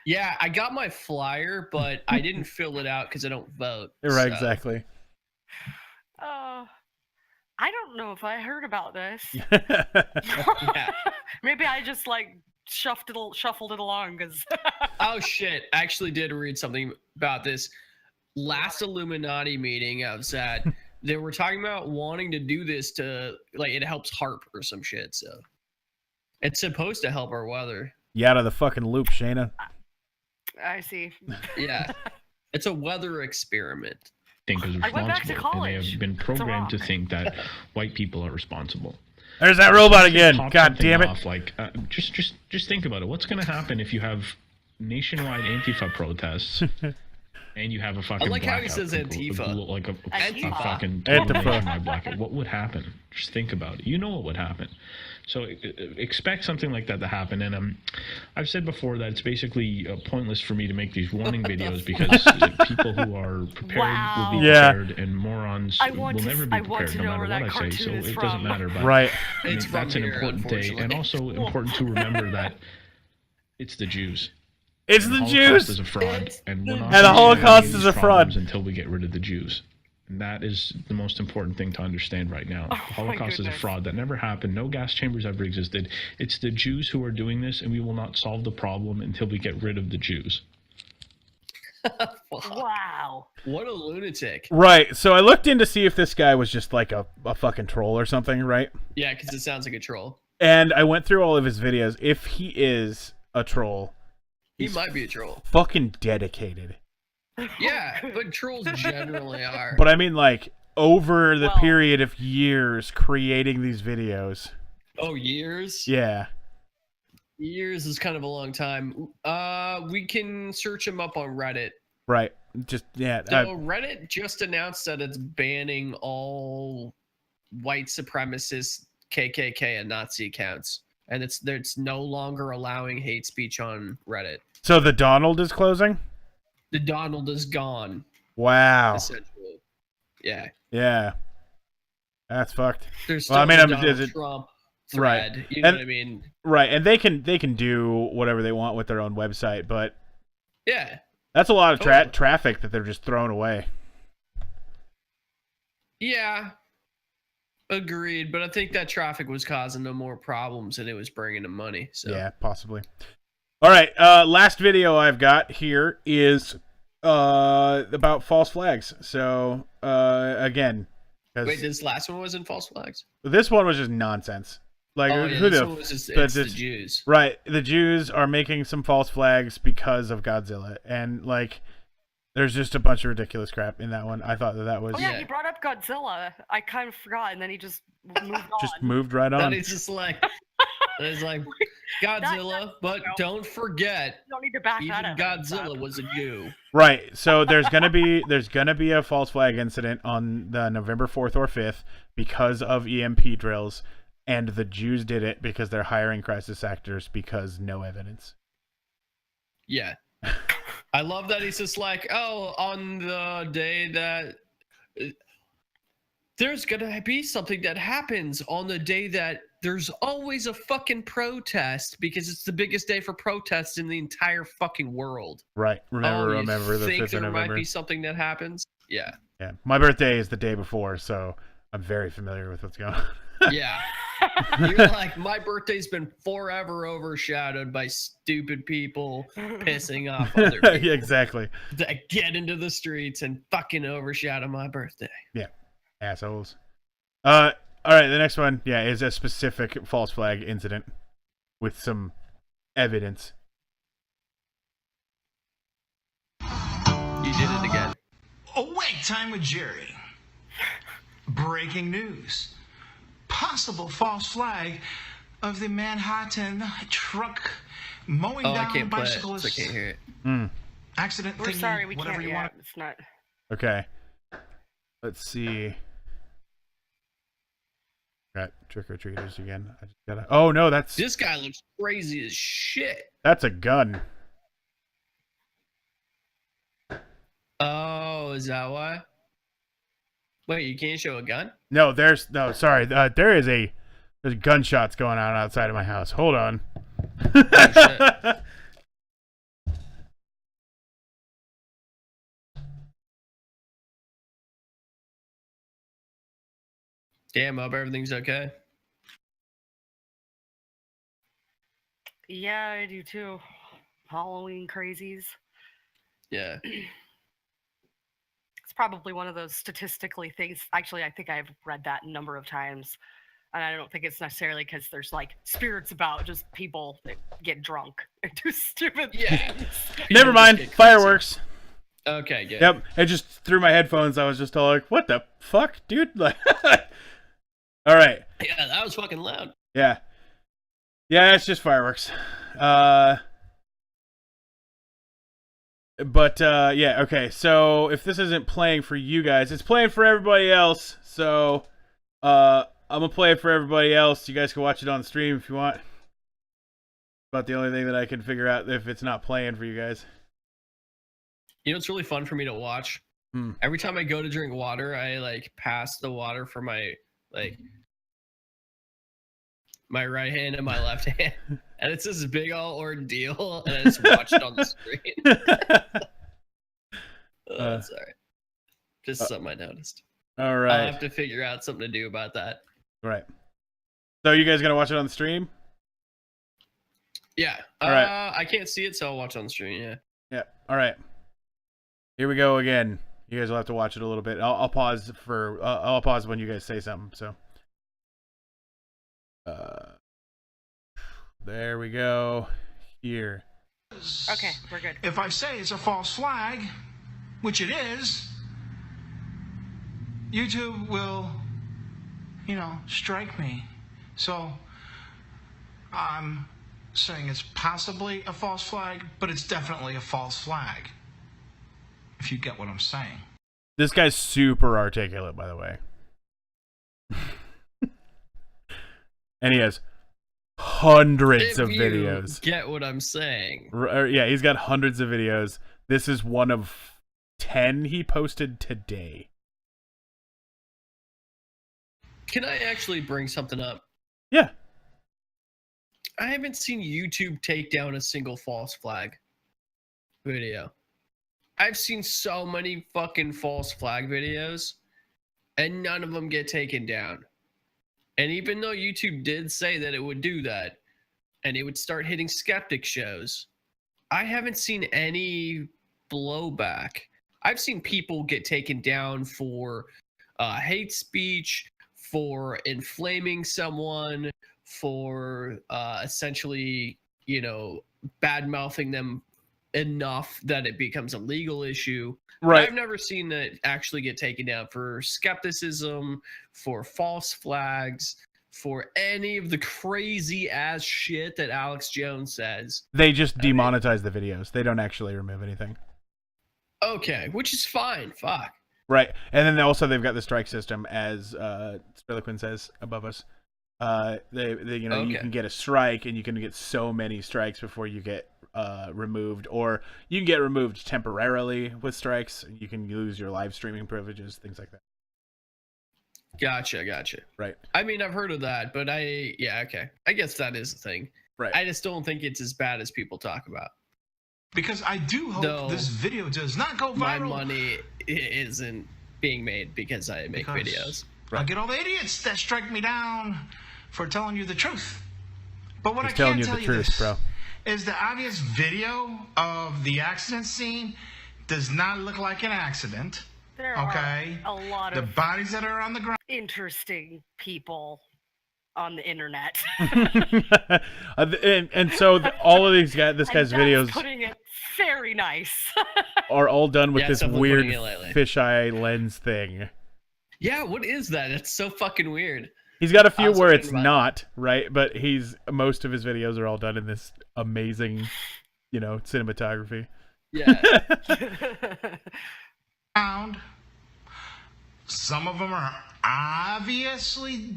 Yeah, I got my flyer, but I didn't fill it out because I don't vote. Right, so. exactly. I don't know if I heard about this. Yeah. Maybe I just like shuffled it along because. Oh shit! I actually did read something about this. Last Illuminati meeting I was at, they were talking about wanting to do this to like it helps HARP or some shit. So it's supposed to help our weather. You out of the fucking loop, Shayna. I see. Yeah, it's a weather experiment. Think is I went back to responsible, and they college. have been programmed to rock. think that white people are responsible. There's that robot again. Pop God something damn it. off, like, just think about it. What's going to happen if you have nationwide Antifa protests and you have a fucking I like how he blackout, says Antifa. like a Antifa. fucking Antifa. nationwide blackout? What would happen? Just think about it. You know what would happen. So expect something like that to happen. And I've said before that it's basically pointless for me to make these warning videos because people who are prepared will be prepared, and morons will never be prepared no matter what I say. So it doesn't matter. But Right. I mean, that's an important day, and also important to remember that it's the Jews. It's And the Holocaust Jews. is a fraud, and we're not And the gonna Holocaust solve is these a fraud. problems until we get rid of the Jews. And that is the most important thing to understand right now. The Holocaust is a fraud that never happened. No gas chambers ever existed. It's the Jews who are doing this, and we will not solve the problem until we get rid of the Jews. Wow. What a lunatic. Right. So I looked in to see if this guy was just like a fucking troll or something, right? Yeah, because it sounds like a troll. And I went through all of his videos. If he is a troll, He might be a troll. fucking dedicated. Yeah, but trolls generally are. But I mean, like, over the Well- period of years creating these videos. Oh, years? Yeah. Years is kind of a long time. We can search him up on Reddit. Right. Just, yeah. So Reddit just announced that it's banning all white supremacist KKK and Nazi accounts. And it's no longer allowing hate speech on Reddit. So the Donald is closing? The Donald is gone, Wow. essentially. Yeah. Yeah. That's fucked. There's Well, still I mean, the is Donald it- Trump Right. thread. You know And- what I mean? Right. And they can do whatever they want with their own website, but Yeah. that's a lot of Totally. traffic that they're just throwing away. Yeah. Agreed. But I think that traffic was causing them more problems than it was bringing them money. So Yeah, possibly. All right, last video I've got here is about false flags. So, again, 'cause Wait, this last one wasn't false flags? this one was just nonsense. Like, Oh, yeah, who this the one was just, but it's the this- Jews. Right, the Jews are making some false flags because of Godzilla, and like, there's just a bunch of ridiculous crap in that one. I thought that was Oh yeah, Yeah. he brought up Godzilla. I kind of forgot, and then he just moved on. just moved right That on. is just like, it's like Godzilla, but don't forget, You don't need to back even that up. Godzilla was a Jew. Right. So there's gonna be a false flag incident on the November 4th or 5th because of EMP drills, and the Jews did it because they're hiring crisis actors because no evidence. Yeah. I love that he's just like, oh, on the day that there's gonna be something that happens on the day that there's always a fucking protest because it's the biggest day for protests in the entire fucking world. Right. Remember you the think 5th of there might November. be something that happens? Yeah. Yeah. My birthday is the day before, so I'm very familiar with what's going on. Yeah. You're like, my birthday's been forever overshadowed by stupid people pissing off other people Yeah, exactly. that get into the streets and fucking overshadow my birthday. Yeah. Assholes. All right, the next one, yeah, is a specific false flag incident with some evidence. You did it again. Awake time with Jerry. Breaking news. Possible false flag of the Manhattan truck mowing Oh, I down can't play it, so I bicyclists. can't hear it. Accident We're thingy, sorry, we whatever can't. you Yeah, want. it's not. Okay. Let's see. Got trick or treaters again. I just gotta. Oh no, This guy looks crazy as shit. that's a gun. Oh, is that why? Wait, you can't show a gun? No, sorry. There's gunshots going on outside of my house. Hold on. Oh, shit. Damn, hope everything's okay. Yeah, I do too. Halloween crazies. Yeah. It's probably one of those statistically things. Actually, I think I've read that a number of times. And I don't think it's necessarily because there's like spirits about, just people that get drunk and do stupid things. Never mind. Fireworks. Okay, good. Yep. I just through my headphones. I was just all like, "What the fuck, dude?" Like, all right. Yeah, that was fucking loud. Yeah. Yeah, it's just fireworks. But yeah, okay. So if this isn't playing for you guys, it's playing for everybody else. So I'm gonna play it for everybody else. You guys can watch it on stream if you want. About the only thing that I can figure out if it's not playing for you guys. You know, it's really fun for me to watch. Every time I go to drink water, I like pass the water from my my right hand and my left hand, and it's this big old ordeal, and I just watch it on the screen. Sorry, just something I noticed. All right, I'll have to figure out something to do about that. Right. So you guys gonna watch it on the stream? Yeah. All right. I can't see it, so I'll watch on the stream. Yeah. Yeah. All right. Here we go again. You guys will have to watch it a little bit. I'll pause for. I'll pause when you guys say something. So. There we go. Here. Okay, we're good. If I say it's a false flag, which it is, YouTube will, strike me. So I'm saying it's possibly a false flag, but it's definitely a false flag. If you get what I'm saying. This guy's super articulate, by the way. And he has hundreds of videos. Get what I'm saying? Yeah, he's got hundreds of videos. This is one of 10 he posted today. Can I actually bring something up? Yeah. I haven't seen YouTube take down a single false flag video. I've seen so many fucking false flag videos, and none of them get taken down. And even though YouTube did say that it would do that, and it would start hitting skeptic shows, I haven't seen any blowback. I've seen people get taken down for hate speech, for inflaming someone, for essentially, bad mouthing them enough that it becomes a legal issue. Right. I've never seen it actually get taken down for skepticism, for false flags, for any of the crazy ass shit that Alex Jones says. They just demonetize the videos. They don't actually remove anything. Okay, which is fine. Fuck. Right. And then they've got the strike system, as Spilliquin says above us. You can get a strike, and you can get so many strikes before you get removed, or you can get removed temporarily with strikes. You can lose your live streaming privileges, things like that. Gotcha. Right. I mean, I've heard of that, but okay. I guess that is a thing. Right. I just don't think it's as bad as people talk about. Because I do hope this video does not go viral. My money isn't being made because I make videos. I get all the idiots that strike me down for telling you the truth. But what I telling can you tell the you truth, this bro. Is the obvious video of the accident scene does not look like an accident. There okay? are a lot the of bodies that are on the ground. interesting people on the internet. and so all of these guys, this guy's videos, putting it very nice, are all done with this weird fisheye lens thing. Yeah, what is that? It's so fucking weird. He's got a few where it's not, right? But most of his videos are all done in this amazing, cinematography. Yeah. Some of them are obviously,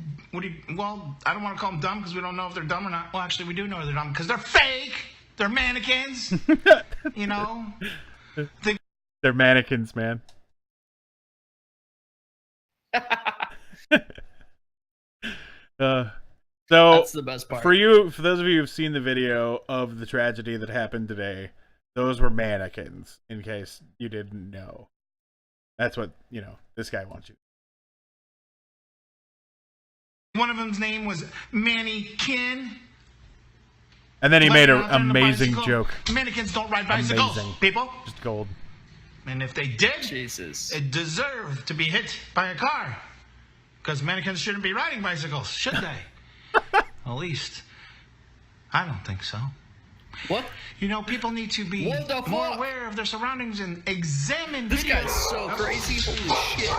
well, I don't want to call them dumb because we don't know if they're dumb or not. Well, actually, we do know they're dumb because they're fake. They're mannequins. You know? They're mannequins, man. So that's the best part. For those of you who've seen the video of the tragedy that happened today, those were mannequins, in case you didn't know. That's what, this guy wants you. One of them's name was Mannequin. And then he made an amazing joke. Mannequins don't ride bicycles, people. Just gold. And if they did, Jesus, it deserved to be hit by a car. Because mannequins shouldn't be riding bicycles, should they? At least, I don't think so. What? People need to be more aware of their surroundings and examine This videos. guy's so crazy. Holy shit.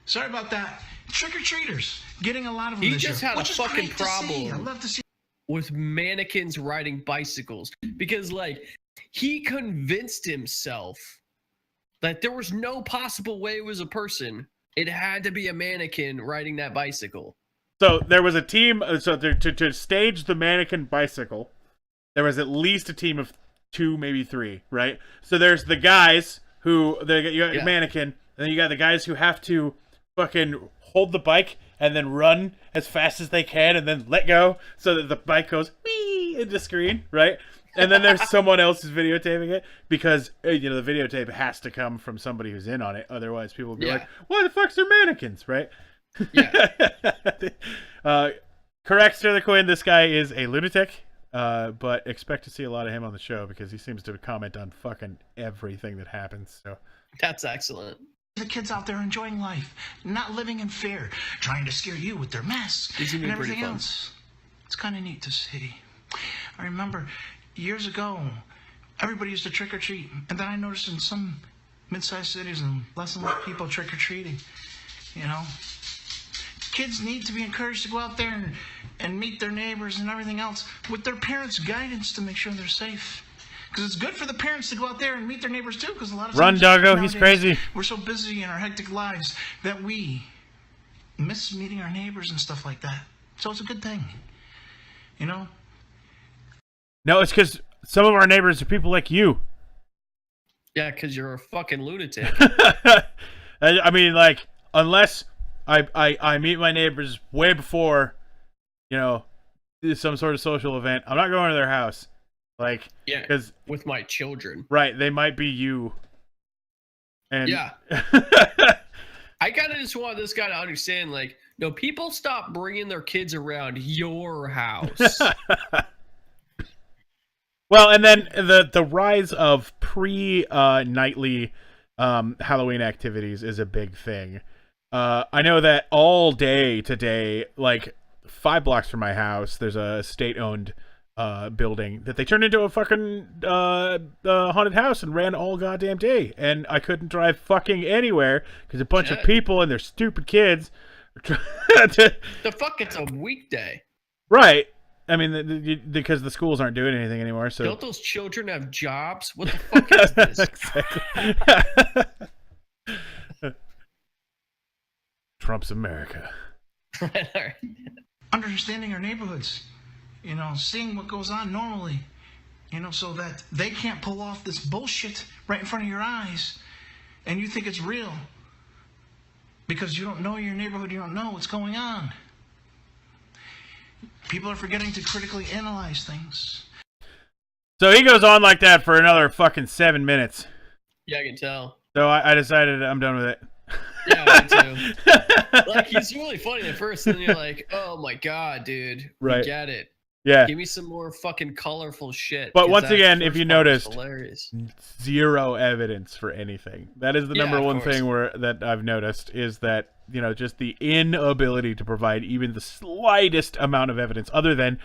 Sorry about that. Trick-or-treaters. Getting a lot of them He this just year, had a which is fucking great to see. I problem love to see. with mannequins riding bicycles. Because, he convinced himself that there was no possible way it was a person. It had to be a mannequin riding that bicycle. So there was a team. So to stage the mannequin bicycle, there was at least a team of 2, maybe 3, right? So there's the guys you got a mannequin, and then you got the guys who have to fucking hold the bike and then run as fast as they can and then let go so that the bike goes wee into screen, right? And then there's someone else who's videotaping it because the videotape has to come from somebody who's in on it. Otherwise, people will be like, "Why the fuck's there mannequins?" Right? Yeah. Correct, Sir the Quinn. This guy is a lunatic, but expect to see a lot of him on the show because he seems to comment on fucking everything that happens. So that's excellent. The kids out there enjoying life, not living in fear, trying to scare you with their masks and everything else. It's kind of neat to see. I remember years ago, everybody used to trick or treat, and then I noticed in some mid-sized cities and less and less people trick or treating. Kids need to be encouraged to go out there and meet their neighbors and everything else with their parents' guidance to make sure they're safe. Because it's good for the parents to go out there and meet their neighbors too. Because a lot of Run, times doggo, nowadays, he's crazy. We're so busy in our hectic lives that we miss meeting our neighbors and stuff like that. So it's a good thing, No, it's because some of our neighbors are people like you. Yeah, because you're a fucking lunatic. I mean, unless I meet my neighbors way before, some sort of social event, I'm not going to their house. Because with my children. Right, they might be you. And yeah. I kind of just want this guy to understand, no, people stop bringing their kids around your house. Well, and then the rise of pre-nightly Halloween activities is a big thing. I know that all day today, 5 blocks from my house, there's a state-owned building that they turned into a fucking haunted house and ran all goddamn day, and I couldn't drive fucking anywhere because a bunch of people and their stupid kids. The fuck, it's a weekday, right? I mean, because the schools aren't doing anything anymore. So don't those children have jobs? What the fuck is this? Exactly. Trump's America. Understanding our neighborhoods. Seeing what goes on normally, so that they can't pull off this bullshit right in front of your eyes and you think it's real because you don't know your neighborhood, you don't know what's going on. People are forgetting to critically analyze things. So he goes on like that for another fucking 7 minutes. Yeah, I can tell. So I decided I'm done with it. Yeah, me too. He's really funny at first, and then you're like, oh my god, dude. Right. We get it. Yeah. Give me some more fucking colorful shit. But once again, if you noticed, hilarious. Zero evidence for anything. That is the number one thing that I've noticed is that, just the inability to provide even the slightest amount of evidence other than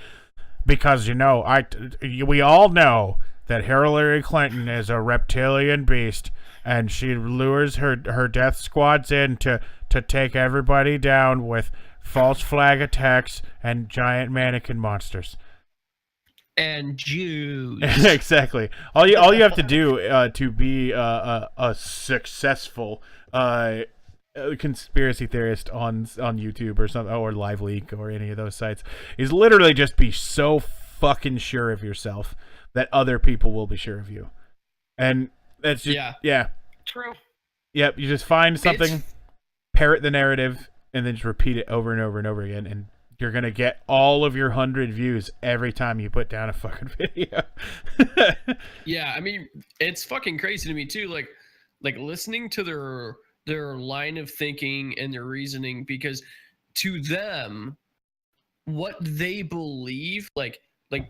because, we all know that Hillary Clinton is a reptilian beast and she lures her death squads in to take everybody down with false flag attacks and giant mannequin monsters and Jews. Exactly. All you have to do to be a successful a conspiracy theorist on YouTube or something, or LiveLeak or any of those sites, is literally just be so fucking sure of yourself that other people will be sure of you. And that's just, yeah. True. Yep, you just find something, parrot the narrative, and then just repeat it over and over and over again, and you're gonna get all of your 100 views every time you put down a fucking video. Yeah, I mean, it's fucking crazy to me too. Like listening to their line of thinking and their reasoning, because to them, what they believe, like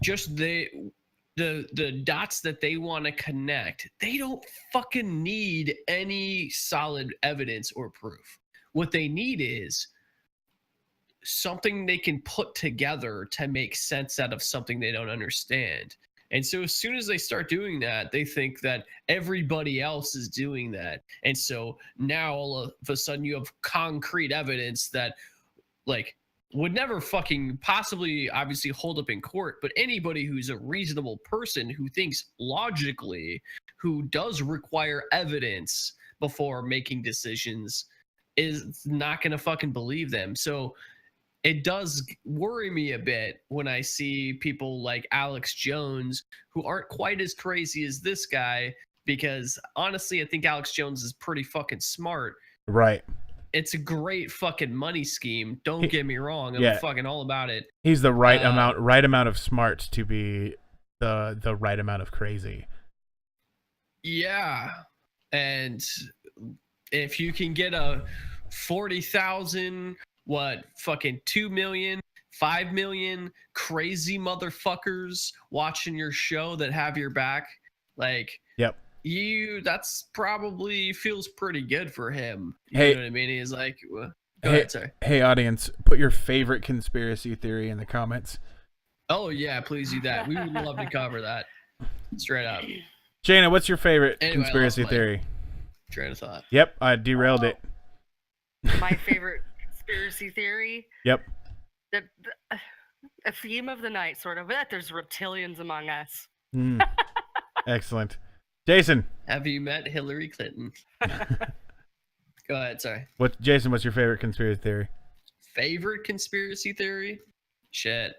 just the dots that they want to connect, they don't fucking need any solid evidence or proof. What they need is something they can put together to make sense out of something they don't understand. And so as soon as they start doing that, they think that everybody else is doing that. And so now all of a sudden you have concrete evidence that like would never fucking possibly obviously hold up in court, but anybody who's a reasonable person who thinks logically, who does require evidence before making decisions, is not going to fucking believe them. So it does worry me a bit when I see people like Alex Jones who aren't quite as crazy as this guy, because honestly, I think Alex Jones is pretty fucking smart. Right. It's a great fucking money scheme. Don't get me wrong. I'm fucking all about it. He's the right amount of smart to be the right amount of crazy. Yeah. And if you can get a 40,000, fucking 2 million, 5 million crazy motherfuckers watching your show that have your back, like, yep, that's probably feels pretty good for him. You hey, know what I mean? He's like, go ahead, sorry. Hey, audience, put your favorite conspiracy theory in the comments. Oh yeah, please do that. We would love to cover that straight up. Shayna, what's your favorite conspiracy theory? Train of thought. Yep, I derailed it. My favorite conspiracy theory. Yep. A theme of the night, sort of, that there's reptilians among us. Excellent. Jason. Have you met Hillary Clinton? Go ahead, sorry. Jason, what's your favorite conspiracy theory? Favorite conspiracy theory? Shit.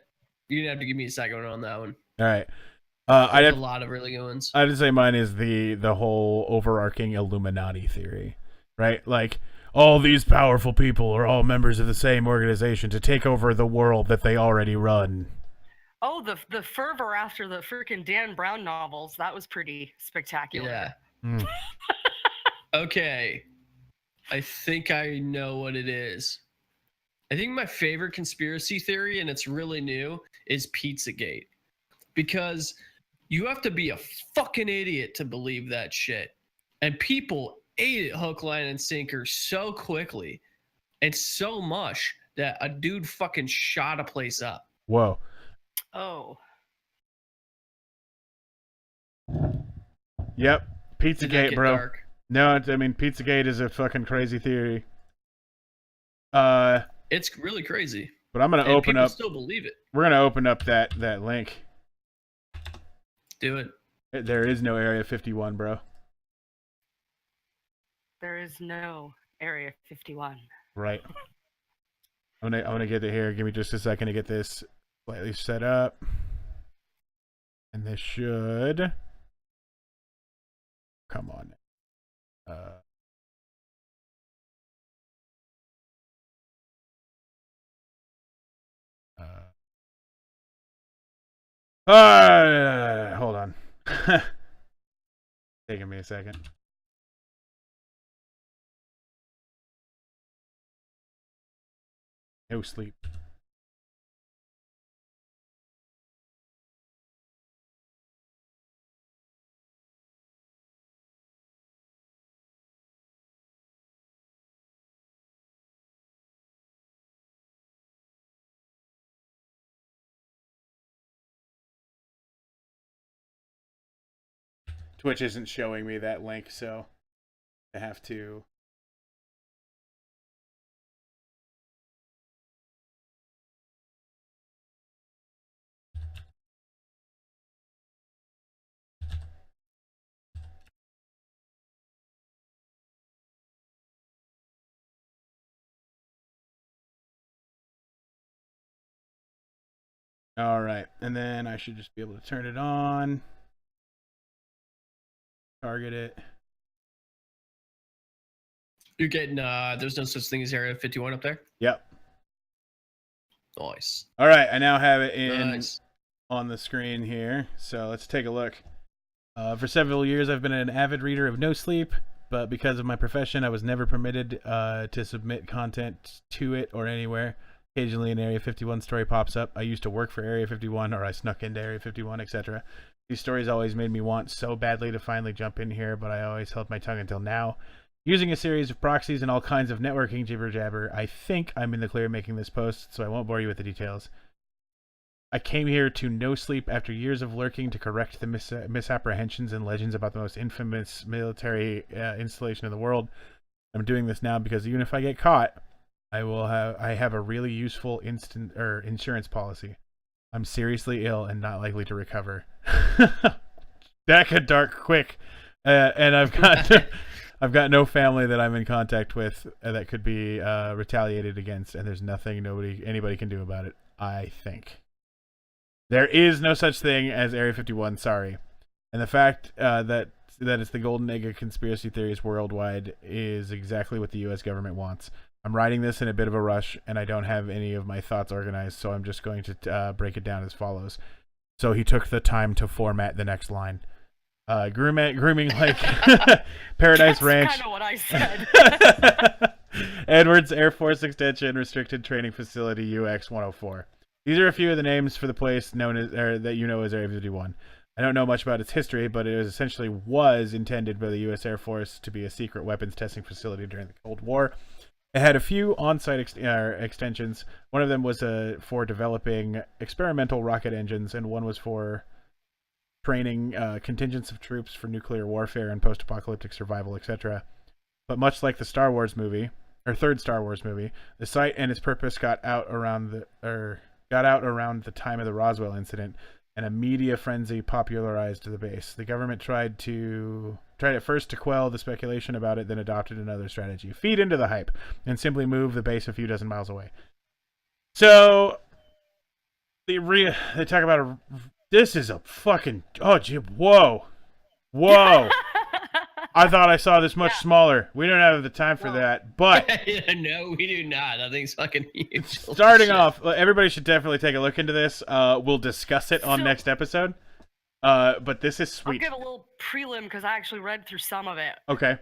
You're gonna have to give me a second on that one. All right. There's a lot of really good ones. I'd say mine is the whole overarching Illuminati theory, right? Like, all these powerful people are all members of the same organization to take over the world that they already run. Oh, the fervor after the freaking Dan Brown novels, that was pretty spectacular. Yeah. Okay. I think I know what it is. I think my favorite conspiracy theory, and it's really new, is Pizzagate. Because you have to be a fucking idiot to believe that shit. And people ate it hook, line, and sinker so quickly and so much that a dude fucking shot a place up. Whoa. Oh. Yep. Pizzagate, bro. Dark? No, I mean, Pizzagate is a fucking crazy theory. It's really crazy. But I'm going to open up. Still believe it. We're going to open up that link. Do it. There is no Area 51, bro. There is no Area 51. Right. I'm gonna get it here. Give me just a second to get this slightly set up. And this should come on. Hold on. Taking me a second. No sleep. Twitch isn't showing me that link, so I have to All right, and then I should just be able to turn it on. Target it. You're getting there's no such thing as Area 51 up there? Yep. Nice. All right, I now have it in on the screen here. So let's take a look. For several years, I've been an avid reader of No Sleep, but because of my profession, I was never permitted to submit content to it or anywhere. Occasionally, an Area 51 story pops up. I used to work for Area 51, or I snuck into Area 51, etc. These stories always made me want so badly to finally jump in here, but I always held my tongue until now. Using a series of proxies and all kinds of networking jibber-jabber, I think I'm in the clear making this post, so I won't bore you with the details. I came here to No Sleep after years of lurking to correct the misapprehensions and legends about the most infamous military installation in the world. I'm doing this now because even if I get caught, I have a really useful insurance policy. I'm seriously ill and not likely to recover. That got dark quick, and I've got no family that I'm in contact with that could be retaliated against, and there's nothing anybody can do about it. I think there is no such thing as Area 51. Sorry, and the fact that it's the golden egg of conspiracy theories worldwide is exactly what the U.S. government wants. I'm writing this in a bit of a rush, and I don't have any of my thoughts organized, so I'm just going to break it down as follows. So he took the time to format the next line. Grooming like Paradise Ranch. That's kind of what I said. Edwards Air Force Extension Restricted Training Facility UX 104. These are a few of the names for the place known as that you know as Area 51. I don't know much about its history, but it was intended by the U.S. Air Force to be a secret weapons testing facility during the Cold War. It had a few on-site extensions. One of them was for developing experimental rocket engines, and one was for training contingents of troops for nuclear warfare and post-apocalyptic survival, etc. But much like the Star Wars movie, or third Star Wars movie, the site and its purpose got out around the time of the Roswell incident, and a media frenzy popularized the base. The government tried at first to quell the speculation about it, then adopted another strategy: feed into the hype and simply move the base a few dozen miles away. So they talk about this is a fucking whoa. I thought I saw this much smaller. We don't have the time for that, but no, we do not. That thing's fucking huge. Starting off, everybody should definitely take a look into this. We'll discuss it on next episode. But this is sweet. I'll give a little prelim because I actually read through some of it. Okay.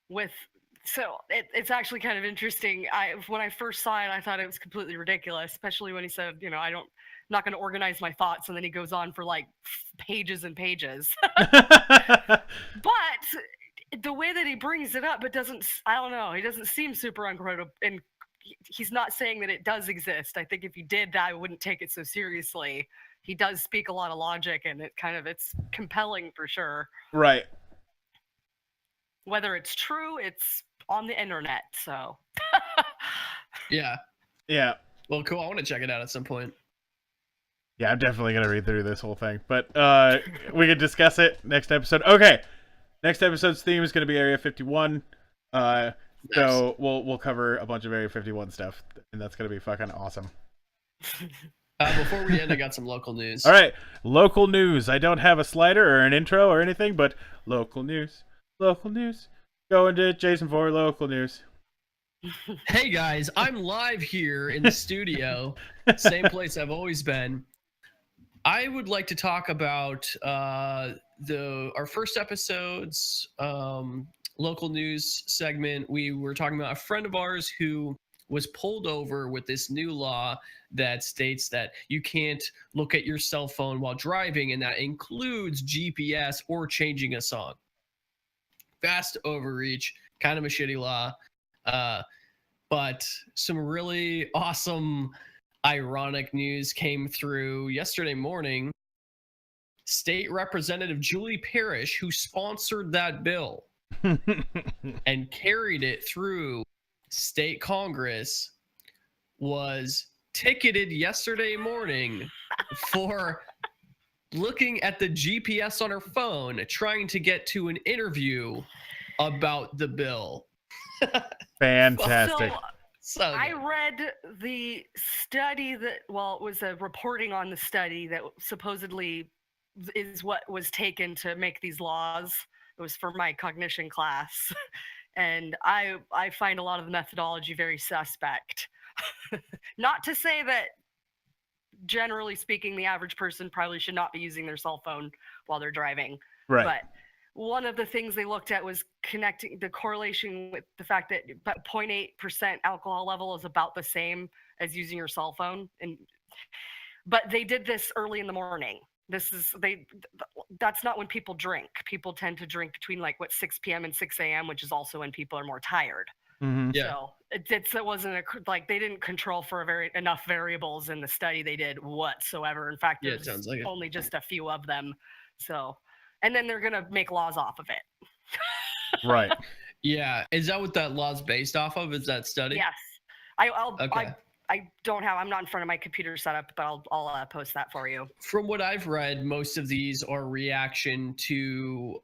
It's actually kind of interesting. When I first saw it, I thought it was completely ridiculous, especially when he said, I'm not going to organize my thoughts, and then he goes on for like pages and pages. But the way that he brings it up, I don't know, he doesn't seem super uncredible, and he's not saying that it does exist. I think if he did that, I wouldn't take it so seriously. He does speak a lot of logic, and it's compelling for sure. Right. Whether it's true, it's on the internet, so. Yeah. Well, cool. I want to check it out at some point. Yeah, I'm definitely going to read through this whole thing, but we can discuss it next episode. Okay. Next episode's theme is going to be Area 51. Nice. So we'll cover a bunch of Area 51 stuff, and that's going to be fucking awesome. Before we end, I got some local news. All right, local news. I don't have a slider or an intro or anything, but local news. Going to Jason for local news. Hey guys, I'm live here in the studio, same place I've always been. I would like to talk about our first episode's local news segment. We were talking about a friend of ours who was pulled over with this new law that states that you can't look at your cell phone while driving, and that includes GPS or changing a song. Vast overreach, kind of a shitty law, but some really awesome, ironic news came through yesterday morning. State Representative Julie Parrish, who sponsored that bill and carried it through state Congress, was ticketed yesterday morning for looking at the GPS on her phone, trying to get to an interview about the bill. Fantastic. So I read the study that, well, it was a reporting on the study that supposedly is what was taken to make these laws. It was for my cognition class. And I find a lot of the methodology very suspect. Not to say that, generally speaking, the average person probably should not be using their cell phone while they're driving. Right. But one of the things they looked at was connecting the correlation with the fact that about 0.8% alcohol level is about the same as using your cell phone. But they did this early in the morning. That's not when people drink. People tend to drink between 6 p.m. and 6 a.m., which is also when people are more tired. Mm-hmm. Yeah. So it wasn't they didn't control for enough variables in the study they did whatsoever. In fact, Yeah, there's it sounds like it. only just a few of them. So, and then they're gonna make laws off of it. Right. Yeah. Is that what that law's based off of? Is that study? Yes. Okay. I don't have. I'm not in front of my computer setup, but I'll post that for you. From what I've read, most of these are reaction to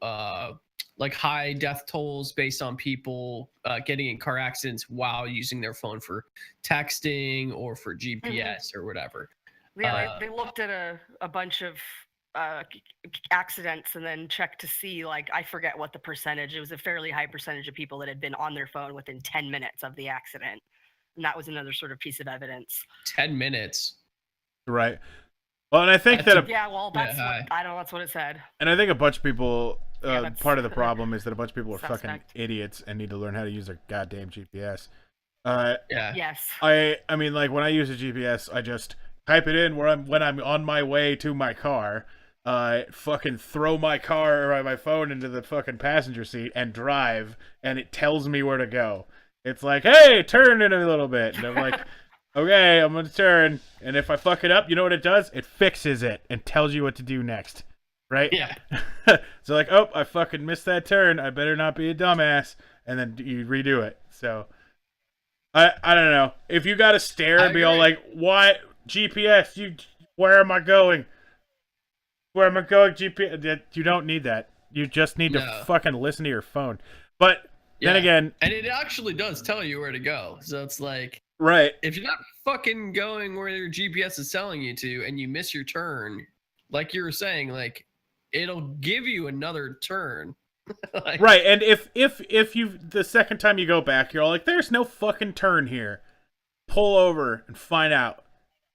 high death tolls based on people getting in car accidents while using their phone for texting or for GPS or whatever. Yeah, they looked at a bunch of accidents and then checked to see, I forget what the percentage. It was a fairly high percentage of people that had been on their phone within 10 minutes of the accident. And that was another sort of piece of evidence. 10 minutes. Right. Well, and I think that's that's what it said. And I think a bunch of people, part of the that's problem is that a bunch of people are fucking suspect. idiots and need to learn how to use their goddamn GPS. Yeah. Yes. I mean, when I use a GPS, I just type it in when I'm on my way to my car, fucking throw my car or my phone into the fucking passenger seat and drive, and it tells me where to go. It's like, hey, turn in a little bit. And I'm like, okay, I'm going to turn. And if I fuck it up, you know what it does? It fixes it and tells you what to do next. Right? Yeah. So oh, I fucking missed that turn. I better not be a dumbass. And then you redo it. So, I don't know. If you got to stare and be all like, what? GPS, where am I going? Where am I going, GPS? You don't need that. You just need to fucking listen to your phone. But then again, and it actually does tell you where to go. So it's like, right, if you're not fucking going where your GPS is telling you to and you miss your turn, like you were saying, it'll give you another turn. Right. And if you the second time you go back, you're all like, there's no fucking turn here, pull over and find out.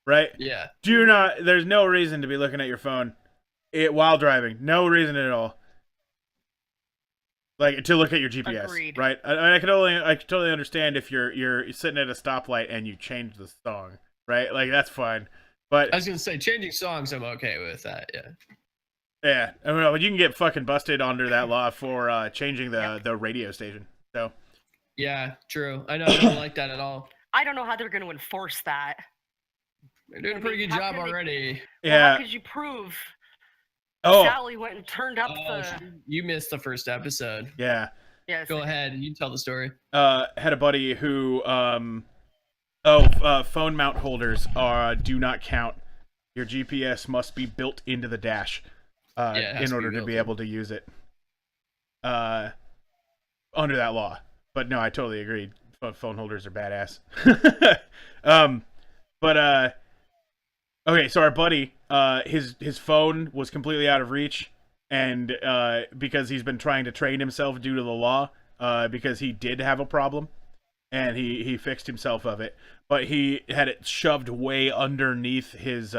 Right? Yeah. There's no reason to be looking at your phone while driving. No reason at all. To look at your GPS. Agreed. Right? I can totally understand if you're sitting at a stoplight and you change the song. Right? That's fine. But I was gonna say, changing songs, I'm okay with that. Yeah. Yeah. I mean, you can get fucking busted under that law for changing the radio station. So. Yeah, true. I know. I don't like that at all. I don't know how they're going to enforce that. They're doing a pretty good job already. Yeah. How could you prove Oh. Sally went and turned up You missed the first episode. Yeah. Yes. Go ahead. You tell the story. Had a buddy who phone mount holders do not count. Your GPS must be built into the dash in order to be able to use it under that law. But no, I totally agree. Phone holders are badass. Okay, so our buddy, his phone was completely out of reach, and because he's been trying to train himself due to the law, because he did have a problem, and he fixed himself of it, but he had it shoved way underneath his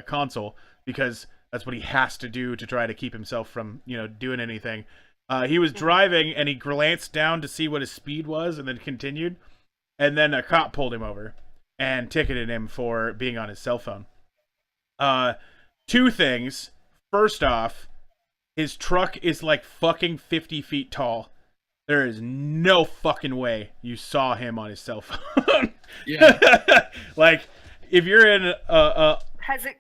console, because that's what he has to do to try to keep himself from doing anything. He was driving and he glanced down to see what his speed was, and then continued, and then a cop pulled him over and ticketed him for being on his cell phone. Two things. First off, his truck is fucking 50 feet tall. There is no fucking way you saw him on his cell phone. Yeah. If you're in Has it?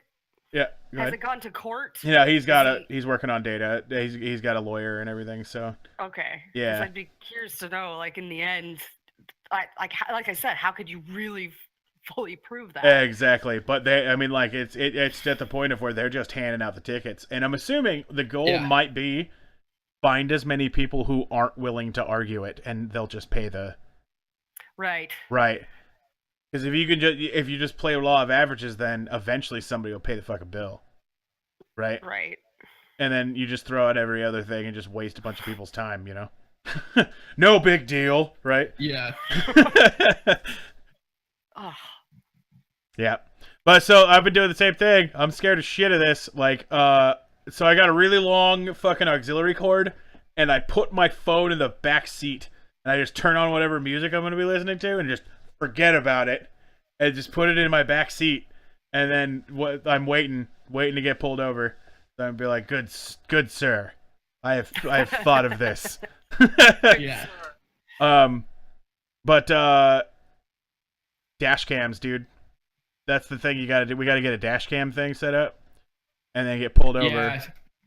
Yeah. Has it gone to court? Yeah, he's working on data. He's got a lawyer and everything. So. Okay. Yeah. 'Cause I'd be curious to know, in the end, like I said, how could you really fully prove that? Exactly, but it's at the point of where they're just handing out the tickets, and I'm assuming the goal might be find as many people who aren't willing to argue it, and they'll just pay the Right. Right. Because if you just play law of averages, then eventually somebody will pay the fucking bill. Right. Right. And then you just throw out every other thing and just waste a bunch of people's time, you know? No big deal, right? Yeah. Oh. Yeah. But so I've been doing the same thing. I'm scared as shit of this. Like, so I got a really long fucking auxiliary cord, and I put my phone in the back seat, and I just turn on whatever music I'm going to be listening to, and just forget about it, and just put it in my back seat, and then I'm waiting to get pulled over. So I'm be like, good sir, I have thought of this. Yeah. But dash cams, dude. That's the thing you gotta do. We gotta get a dash cam thing set up, and then get pulled over. Yeah.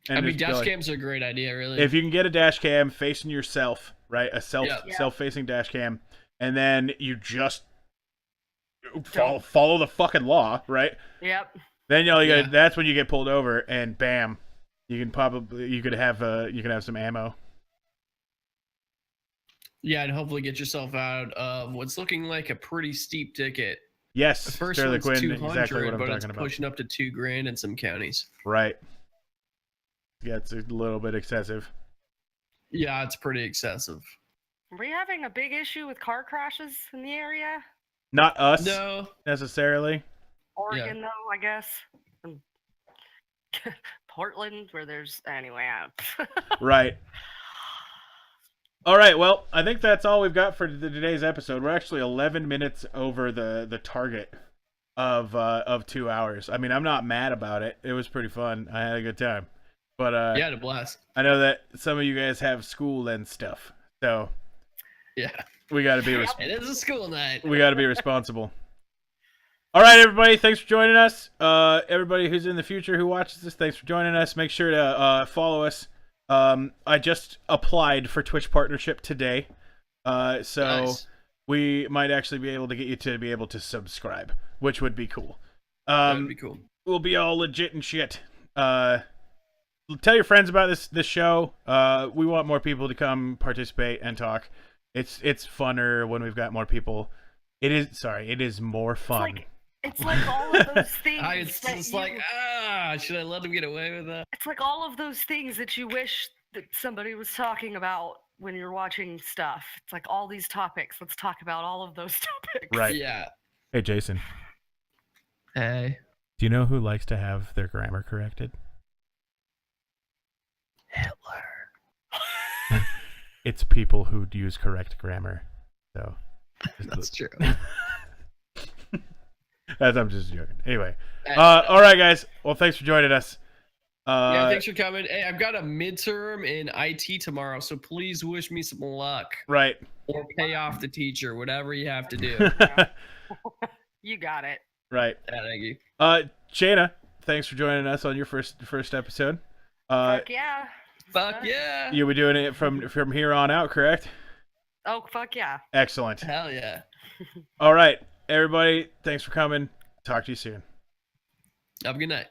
And I mean, dash like, cams are a great idea, really. if you can get a dash cam facing yourself, right? A self-facing dash cam, and then you just follow the fucking law, right? Yep. Then that's when you get pulled over, and bam, you could have some ammo. Yeah, and hopefully get yourself out of what's looking like a pretty steep ticket. Yes, The first Shirley one's Quinn, 200, exactly what I'm but talking it's about. pushing up to $2,000 in some counties. Right. Yeah, it's a little bit excessive. Yeah, it's pretty excessive. Are we having a big issue with car crashes in the area? Not us, No. necessarily. Oregon, though, I guess. And Portland, where there's anyway. Right. All right. Well, I think that's all we've got for today's episode. We're actually 11 minutes over the target of 2 hours. I mean, I'm not mad about it. It was pretty fun. I had a good time. But yeah, had a blast. I know that some of you guys have school and stuff, so yeah, we got to be. It is a school night. We got to be responsible. All right, everybody. Thanks for joining us. Everybody who's in the future who watches this, thanks for joining us. Make sure to follow us. I just applied for Twitch partnership today, so Nice. we might actually be able to get you to be able to subscribe, which would be cool. That would be cool. We'll be all legit and shit. Tell your friends about this show. We want more people to come participate and talk. It's funner when we've got more people. It is more fun. It's like all of those things. Should I let them get away with that? It's like all of those things that you wish that somebody was talking about when you're watching stuff. It's like all these topics. Let's talk about all of those topics. Right. Yeah. Hey, Jason. Hey. Do you know who likes to have their grammar corrected? Hitler. It's people who use correct grammar. So that's true. I'm just joking. Anyway, all right, guys. Well, thanks for joining us. Yeah, thanks for coming. Hey, I've got a midterm in IT tomorrow, so please wish me some luck. Right. Or pay off the teacher, whatever you have to do. You got it. Right. Yeah, thank you. Shayna, thanks for joining us on your first episode. Fuck yeah. Fuck yeah. You'll be doing it from here on out, correct? Oh, fuck yeah. Excellent. Hell yeah. All right, everybody. Thanks for coming. Talk to you soon. Have a good night.